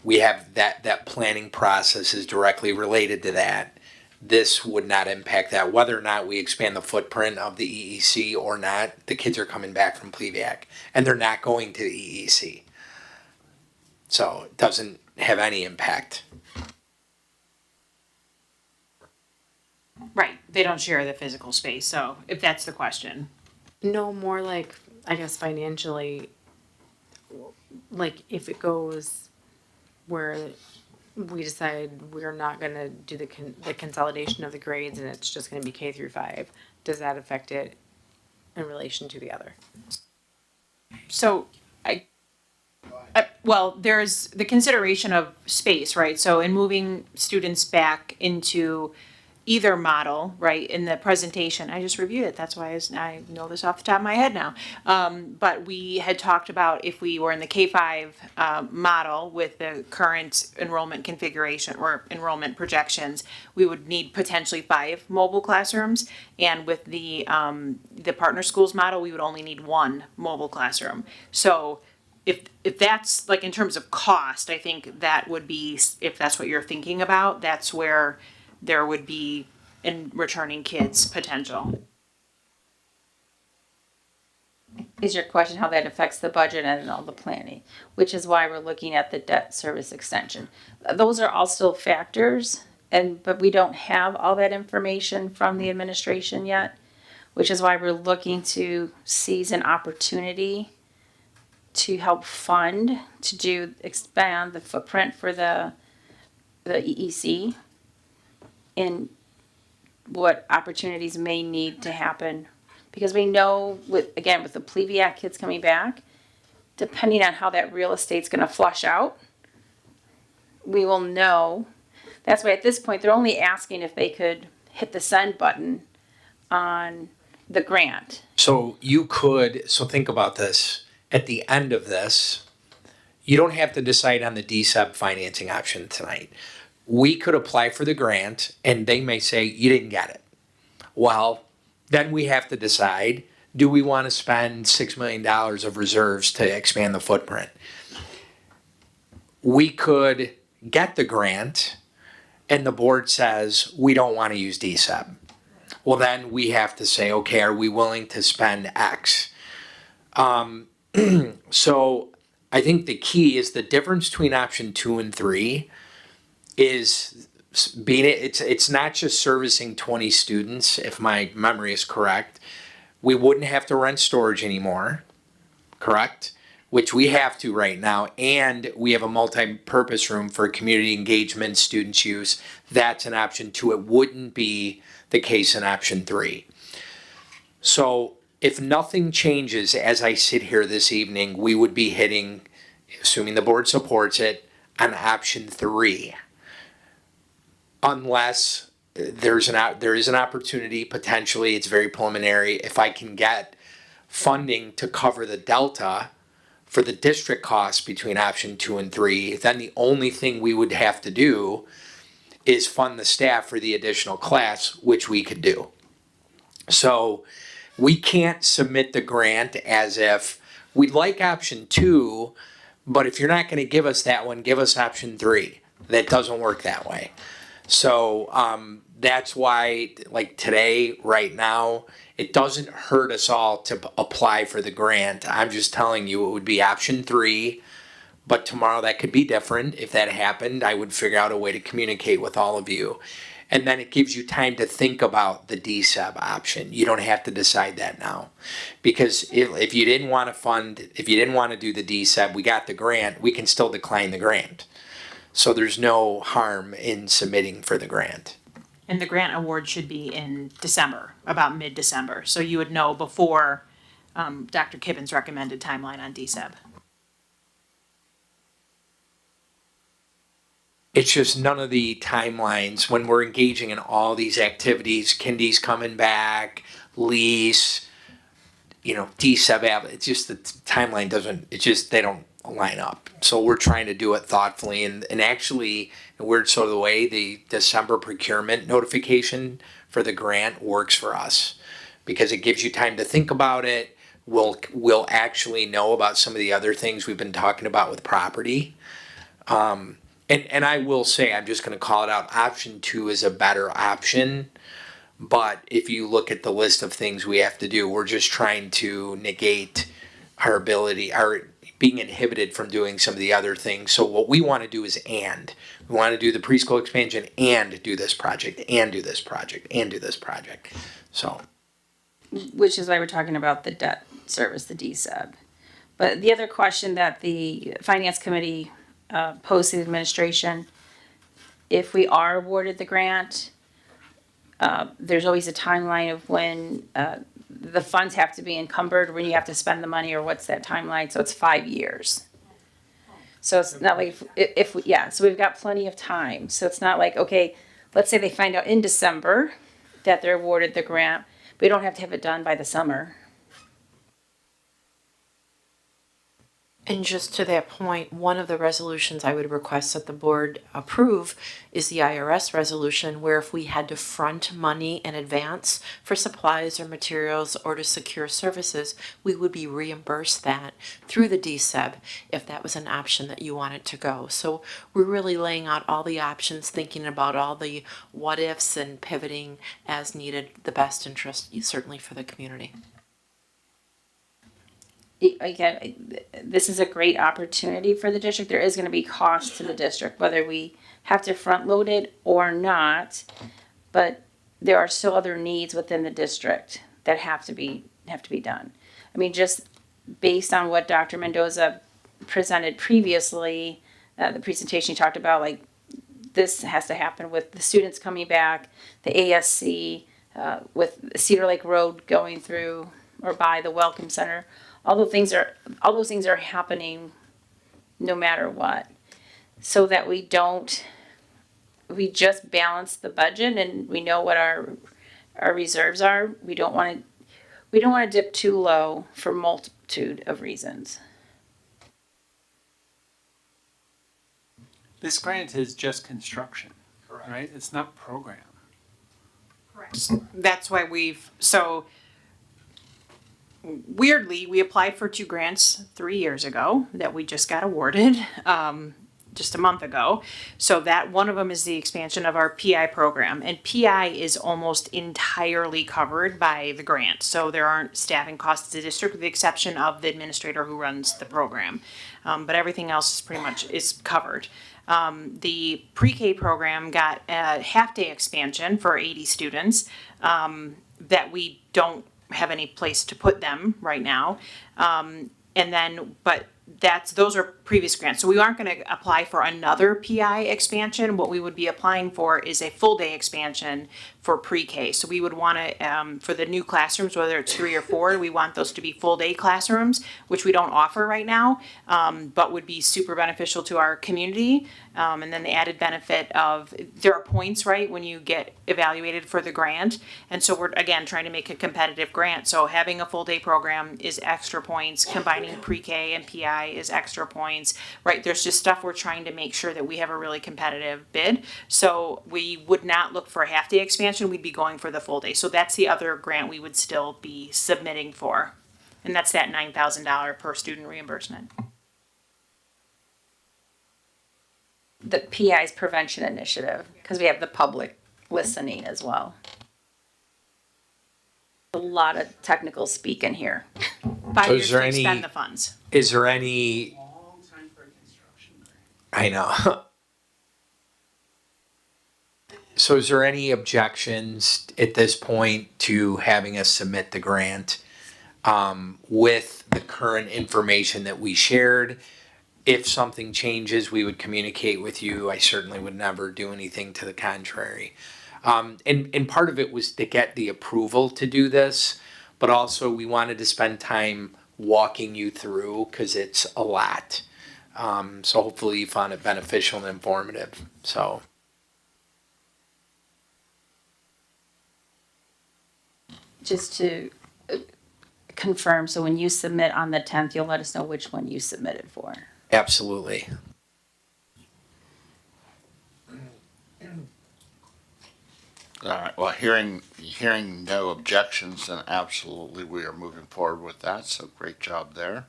We have that planning process is directly related to that. this would not impact that. Whether or not we expand the footprint of the EEC or not, the kids are coming back from Pleviac and they're not going to the EEC. So it doesn't have any impact. Right, they don't share the physical space, so if that's the question. No, more like, I guess financially, like if it goes where we decide we're not gonna do the consolidation of the grades and it's just gonna be K through 5, does that affect it in relation to the other? So well, there's the consideration of space, right? So in moving students back into either model, right, in the presentation, I just reviewed it. That's why I know this off the top of my head now. But we had talked about if we were in the K-5 model with the current enrollment configuration or enrollment projections, we would need potentially 5 mobile classrooms. And with the partner schools model, we would only need 1 mobile classroom. So if that's like in terms of cost, I think that would be, if that's what you're thinking about, that's where there would be in returning kids potential. Is your question how that affects the budget and all the planning, which is why we're looking at the debt service extension. Those are all still factors, but we don't have all that information from the administration yet, which is why we're looking to seize an opportunity to help fund to expand the footprint for the EEC and what opportunities may need to happen. Because we know with the Pleviac kids coming back, depending on how that real estate's gonna flush out, we will know. That's why at this point, they're only asking if they could hit the send button on the grant. So think about this. At the end of this, you don't have to decide on the DSEB financing option tonight. We could apply for the grant and they may say, you didn't get it. Well, then we have to decide, do we want to spend $6 million of reserves to expand the footprint? We could get the grant and the board says, we don't want to use DSEB. Well, then we have to say, okay, are we willing to spend X? So I think the key is the difference between option 2 and 3 is it's not just servicing 20 students, if my memory is correct. We wouldn't have to rent storage anymore, correct? Which we have to right now, and we have a multi-purpose room for community engagement, students use. That's an option 2. It wouldn't be the case in option 3. So if nothing changes as I sit here this evening, we would be hitting, assuming the board supports it, on option 3. Unless there is an opportunity, potentially, it's very preliminary, if I can get funding to cover the delta for the district costs between option 2 and 3, then the only thing we would have to do is fund the staff for the additional class, which we could do. So we can't submit the grant as if we'd like option 2, but if you're not going to give us that one, give us option 3. That doesn't work that way. So that's why, like today, right now, it doesn't hurt us all to apply for the grant. I'm just telling you it would be option 3, but tomorrow that could be different. If that happened, I would figure out a way to communicate with all of you. And then it gives you time to think about the DSEB option. You don't have to decide that now. Because if you didn't want to do the DSEB, we got the grant, we can still decline the grant. So there's no harm in submitting for the grant. And the grant award should be in December, about mid-December. So you would know before Dr. Kibben's recommended timeline on DSEB. It's just none of the timelines when we're engaging in all these activities, kindy's coming back, lease, DSEB, it's just the timeline they don't line up. So we're trying to do it thoughtfully and actually, in a weird sort of the way, the December procurement notification for the grant works for us because it gives you time to think about it. We'll actually know about some of the other things we've been talking about with property. And I will say, I'm just gonna call it out, option two is a better option. But if you look at the list of things we have to do, we're just trying to negate our ability, our being inhibited from doing some of the other things. So what we want to do is we want to do the preschool expansion and do this project and do this project and do this project. So Which is why we're talking about the debt service, the DSEB. But the other question that the finance committee posed to the administration, if we are awarded the grant, there's always a timeline of when the funds have to be encumbered, when you have to spend the money, or what's that timeline? So it's 5 years. So it's not like so we've got plenty of time. So it's not like, okay, let's say they find out in December that they're awarded the grant, we don't have to have it done by the summer. And just to that point, one of the resolutions I would request that the board approve is the IRS resolution, where if we had to front money in advance for supplies or materials or to secure services, we would be reimbursed that through the DSEB if that was an option that you wanted to go. So we're really laying out all the options, thinking about all the what ifs and pivoting as needed, the best interest certainly for the community. Again, this is a great opportunity for the district. There is going to be cost to the district, whether we have to front load it or not. But there are still other needs within the district that have to be done. I mean, just based on what Dr. Mendoza presented previously, the presentation he talked about, like this has to happen with the students coming back, the ASC, with Cedar Lake Road going through or by the Welcome Center. All those things are happening no matter what, so that we just balance the budget and we know what our reserves are. We don't want to dip too low for multitude of reasons. This grant is just construction, right? It's not program. That's why weirdly, we applied for 2 grants 3 years ago that we just got awarded just a month ago. So that one of them is the expansion of our PI program, and PI is almost entirely covered by the grant. So there aren't staffing costs to the district with the exception of the administrator who runs the program. But everything else is pretty much covered. The pre-K program got a half-day expansion for 80 students that we don't have any place to put them right now. But those are previous grants. So we aren't going to apply for another PI expansion. What we would be applying for is a full day expansion for pre-K. So we would want to, for the new classrooms, whether it's 3 or 4, we want those to be full day classrooms, which we don't offer right now, but would be super beneficial to our community. And then the added benefit of, there are points, right, when you get evaluated for the grant. And so we're, again, trying to make a competitive grant. So having a full day program is extra points, combining pre-K and PI is extra points, right? There's just stuff we're trying to make sure that we have a really competitive bid. So we would not look for a half day expansion, we'd be going for the full day. So that's the other grant we would still be submitting for. And that's that $9,000 per student reimbursement. The PI's prevention initiative, because we have the public listening as well. A lot of technical speak in here. 5 So years is there to any- expend the funds. is there any, Long time for construction. I know. So is there any objections at this point to having us submit the grant with the current information that we shared? If something changes, we would communicate with you. I certainly would never do anything to the contrary. And part of it was to get the approval to do this, but also we wanted to spend time walking you through because it's a lot. So hopefully you found it beneficial and informative. So. Just to confirm, so when you submit on the 10th, you'll let us know which one you submitted for. Absolutely. All right, well, hearing no objections, then absolutely we are moving forward with that, so great job there.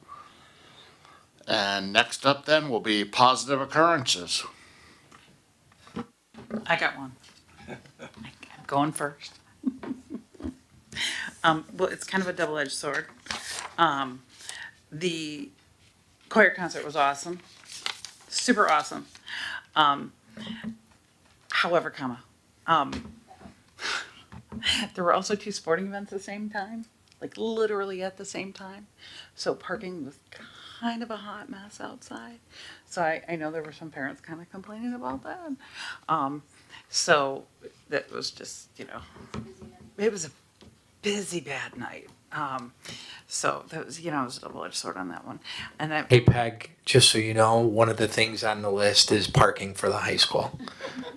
And next up then will be positive occurrences. I got one. I'm going first. Well, it's kind of a double-edged sword. The choir concert was awesome, super awesome. However, there were also two sporting events at the same time, like literally at the same time. So parking was kind of a hot mess outside. So I know there were some parents kind of complaining about that. So that was just, it was a busy, bad night. So that was, it was a double-edged sword on that one. And I, Hey Peg, just so you know, one of the things on the list is parking for the high school.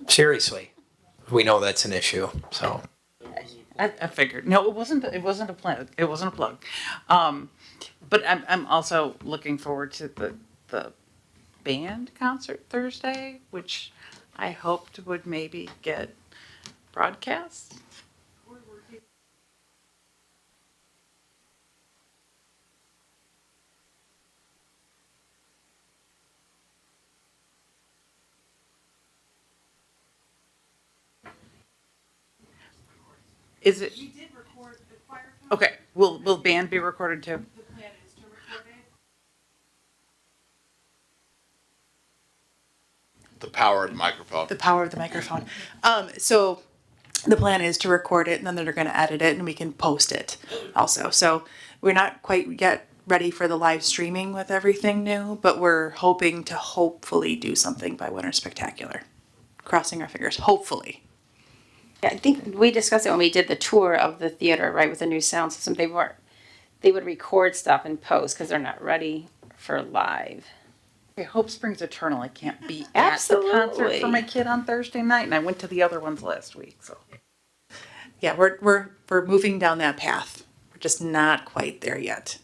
Seriously, we know that's an issue, so. I figured. No, it wasn't. It wasn't a plan. It wasn't a plug. But I'm also looking forward to the band concert Thursday, which I hoped would maybe get broadcast. Is it? We did record the choir. Okay. Will band be recorded too? The plan is to record it. The power of the microphone. The power of the microphone. So the plan is to record it and then they're going to edit it and we can post it also. So we're not quite yet ready for the live streaming with everything new, but we're hoping to hopefully do something by Winter Spectacular. Crossing our fingers, hopefully. Yeah, I think we discussed it when we did the tour of the theater, right, with the new sound system. They would record stuff and post because they're not ready for live. Okay, Hope Springs Eternal. I can't be Absolutely. at the concert for my kid on Thursday night, and I went to the other ones last week. So Yeah, we're moving down that path. We're just not quite there yet.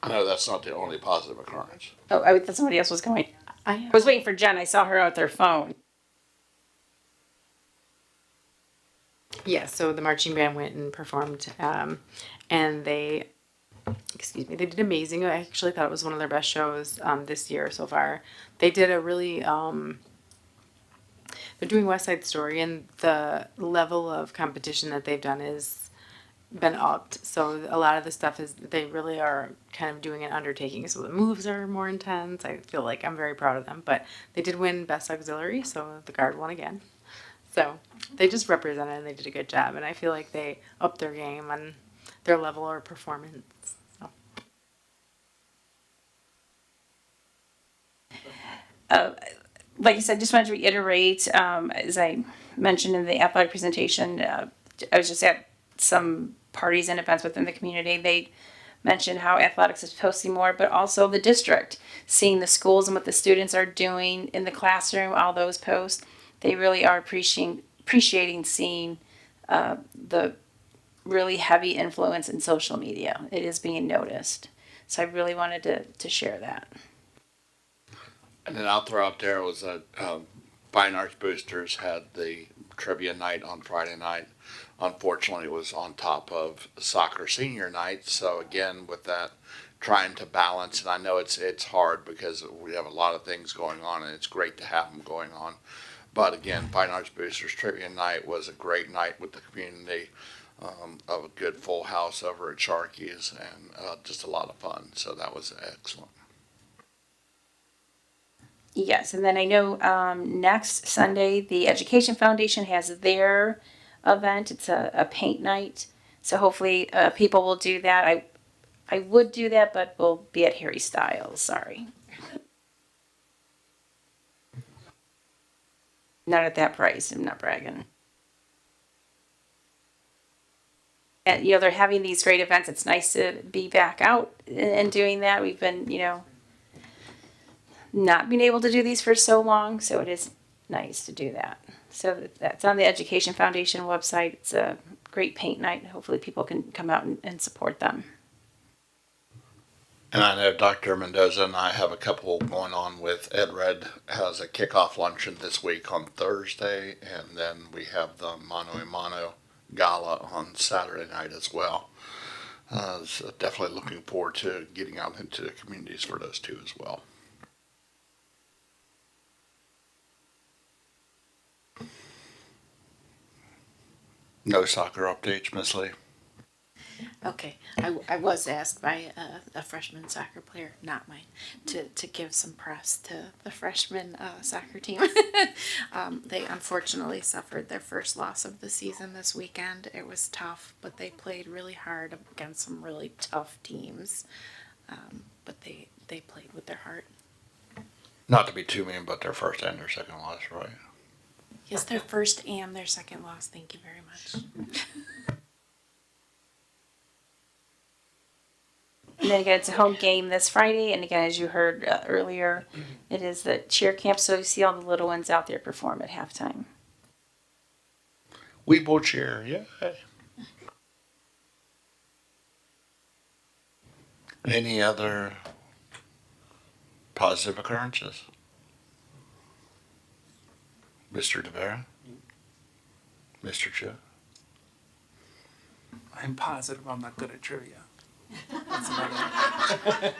I know that's not the only positive occurrence. Oh, I thought somebody else was going. I was waiting for Jen. I saw her out their phone. Yeah, so the marching band went and performed, and they did amazing. I actually thought it was one of their best shows this year so far. They did a really, they're doing West Side Story, and the level of competition that they've done is been upped. So a lot of the stuff is, they really are kind of doing an undertaking. So the moves are more intense. I feel like I'm very proud of them, but they did win Best Auxiliary, so the Guard won again. So they just represented and they did a good job. And I feel like they upped their game on their level of performance. So. Like I said, just wanted to reiterate, as I mentioned in the athletic presentation, I was just at some parties and events within the community. They mentioned how athletics is posting more, but also the district, seeing the schools and what the students are doing in the classroom, all those posts. They really are appreciating seeing the really heavy influence in social media. It is being noticed. So I really wanted to share that. And then I'll throw out there was that Fine Arts Boosters had the trivia night on Friday night. Unfortunately, it was on top of soccer senior night. So again, with that, trying to balance, and I know it's hard because we have a lot of things going on, and it's great to have them going on. But again, Fine Arts Boosters Trivia Night was a great night with the community, of a good full house over at Sharky's, and just a lot of fun. So that was excellent. Yes, and then I know next Sunday the Education Foundation has their event. It's a paint night, so hopefully people will do that. I would do that, but we'll be at Harry Styles. Sorry, not at that price. I'm not bragging. And they're having these great events. It's nice to be back out and doing that. We've been not being able to do these for so long, so it is nice to do that. So that's on the Education Foundation website. It's a great paint night. Hopefully people can come out and support them. And I know Dr. Mendoza and I have a couple going on with Ed Red has a kickoff luncheon this week on Thursday, and then we have the Mano a Mano Gala on Saturday night as well. So definitely looking forward to getting out into the communities for those two as well. No soccer updates, Miss Lee. Okay, I was asked by a freshman soccer player, not mine, to give some press to the freshman soccer team. They unfortunately suffered their first loss of the season this weekend. It was tough, but they played really hard against some really tough teams. But they played with their heart. Not to be too mean, but their first and their second loss, right? Yes, their first and their second loss. Thank you very much. And then again, it's a home game this Friday, and again, as you heard earlier, it is the cheer camp, so you see all the little ones out there perform at halftime. We will cheer, yeah. Any other positive occurrences? Mr. DeVera? Mr. Cho? I'm positive I'm not good at trivia. That's another.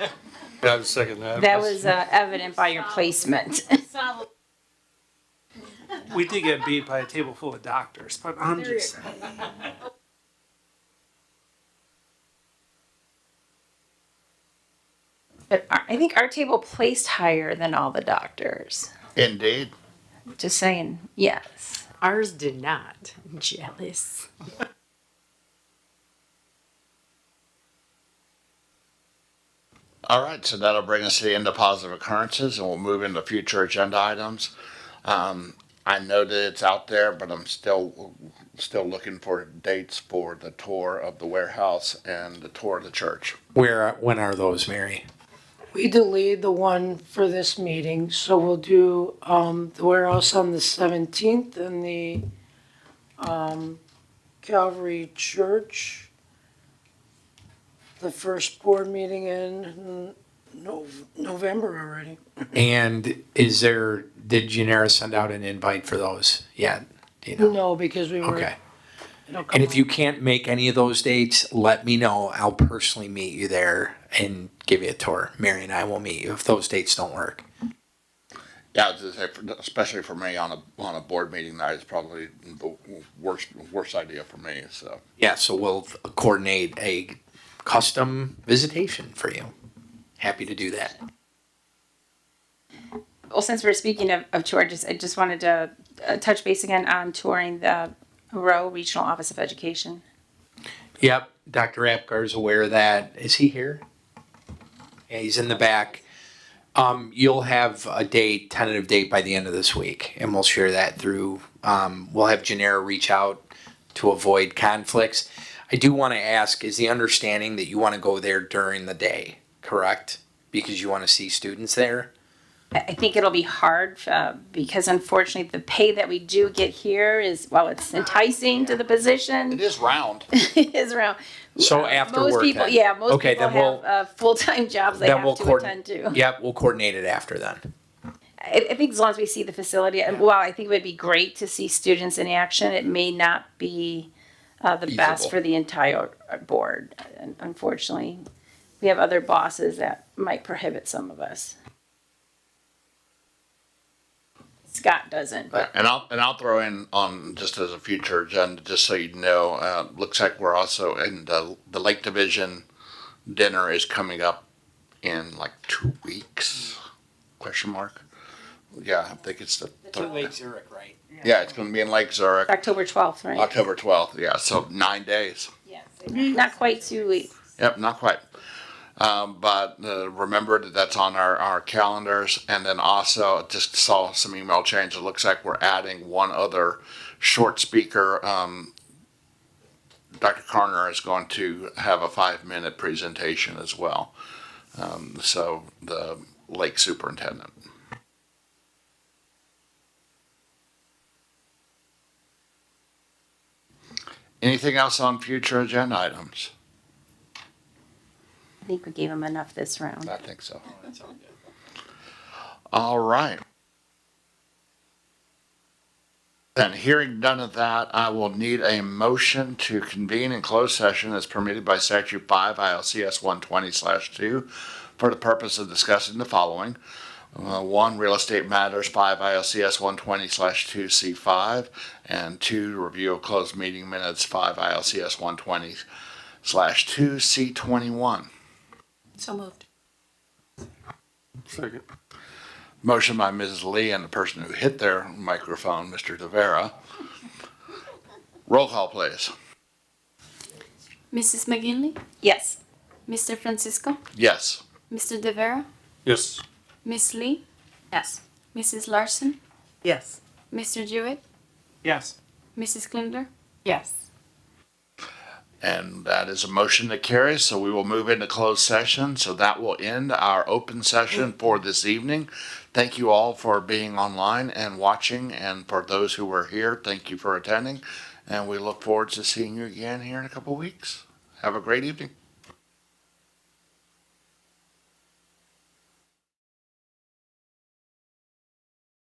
Yeah, I would second that. That was evident by your placement. We did get beat by a table full of doctors, but I'm just saying. But I think our table placed higher than all the doctors. Indeed. Just saying, yes. Ours did not. Jealous. All right, so that'll bring us to the end of positive occurrences, and we'll move into future agenda items. I know that it's out there, but I'm still looking for dates for the tour of the warehouse and the tour of the church. When are those, Mary? We delayed the one for this meeting, so we'll do the warehouse on the 17th and the Calvary Church, the first board meeting in November already. And did Janera send out an invite for those yet? Do you know? No, because we were. Okay. it'll come And if up. you can't make any of those dates, let me know. I'll personally meet you there and give you a tour. Mary and I will meet you if those dates don't work. Yeah, I was gonna say, especially for me on a board meeting night, it's probably the worst idea for me. So Yeah, so we'll coordinate a custom visitation for you. Happy to do that. Well, since we're speaking of tour, I just wanted to touch base again on touring the Rowe Regional Office of Education. Yep, Dr. Apgar is aware of that. Is he here? Yeah, he's in the back. You'll have a tentative date by the end of this week, and we'll share that through, we'll have Janera reach out to avoid conflicts. I do want to ask, is the understanding that you want to go there during the day, correct? Because you want to see students there? I think it'll be hard because unfortunately the pay that we do get here is, while it's enticing to the position, it is round. it is around. So after Most work people, then? yeah, most Okay, people then we'll- have full-time jobs they Then have we'll to attend to. Yep, we'll coordinate it after then. I think as long as we see the facility, and while I think it would be great to see students in action, it may not be the best Feasible. for the entire board. And unfortunately, we have other bosses that might prohibit some of us. Scott doesn't, but And I'll throw in on just as a future agenda, just so you know. Looks like we're also in the Lake Division dinner is coming up in like 2 weeks? Question mark. Yeah, I think it's the Lake Zurich, right? Yeah, it's going to be in Lake Zurich, October 12th, right? October 12th. Yeah, so 9 days. Yes. Not quite 2 weeks. Yep, not quite. But remember that that's on our calendars. And then also just saw some email change. It looks like we're adding one other short speaker. Dr. Carner is going to have a 5-minute presentation as well. So the lake superintendent. Anything else on future agenda items? I think we gave him enough this round. I think so. All right. And hearing none of that, I will need a motion to convene in closed session as permitted by statute 5 ILCS 120/2 for the purpose of discussing the following. 1, real estate matters, 5 ILCS 120/2C5, and 2, review of closed meeting minutes, 5 ILCS 120/2C21. So moved. Second. Motion by Mrs. Lee and the person who hit their microphone, Mr. Tavera. Roll call, please. Mrs. McGinley, Yes. Mr. Francisco, Yes. Mr. De Vera, Yes. Miss Lee, Yes. Mrs. Larson, Yes. Mr. Jewett, Yes. Mrs. Klingler. Yes. And that is a motion that carries, so we will move into closed session. So that will end our open session for this evening. Thank you all for being online and watching, and for those who were here, thank you for attending. And we look forward to seeing you again here in a couple of weeks. Have a great evening.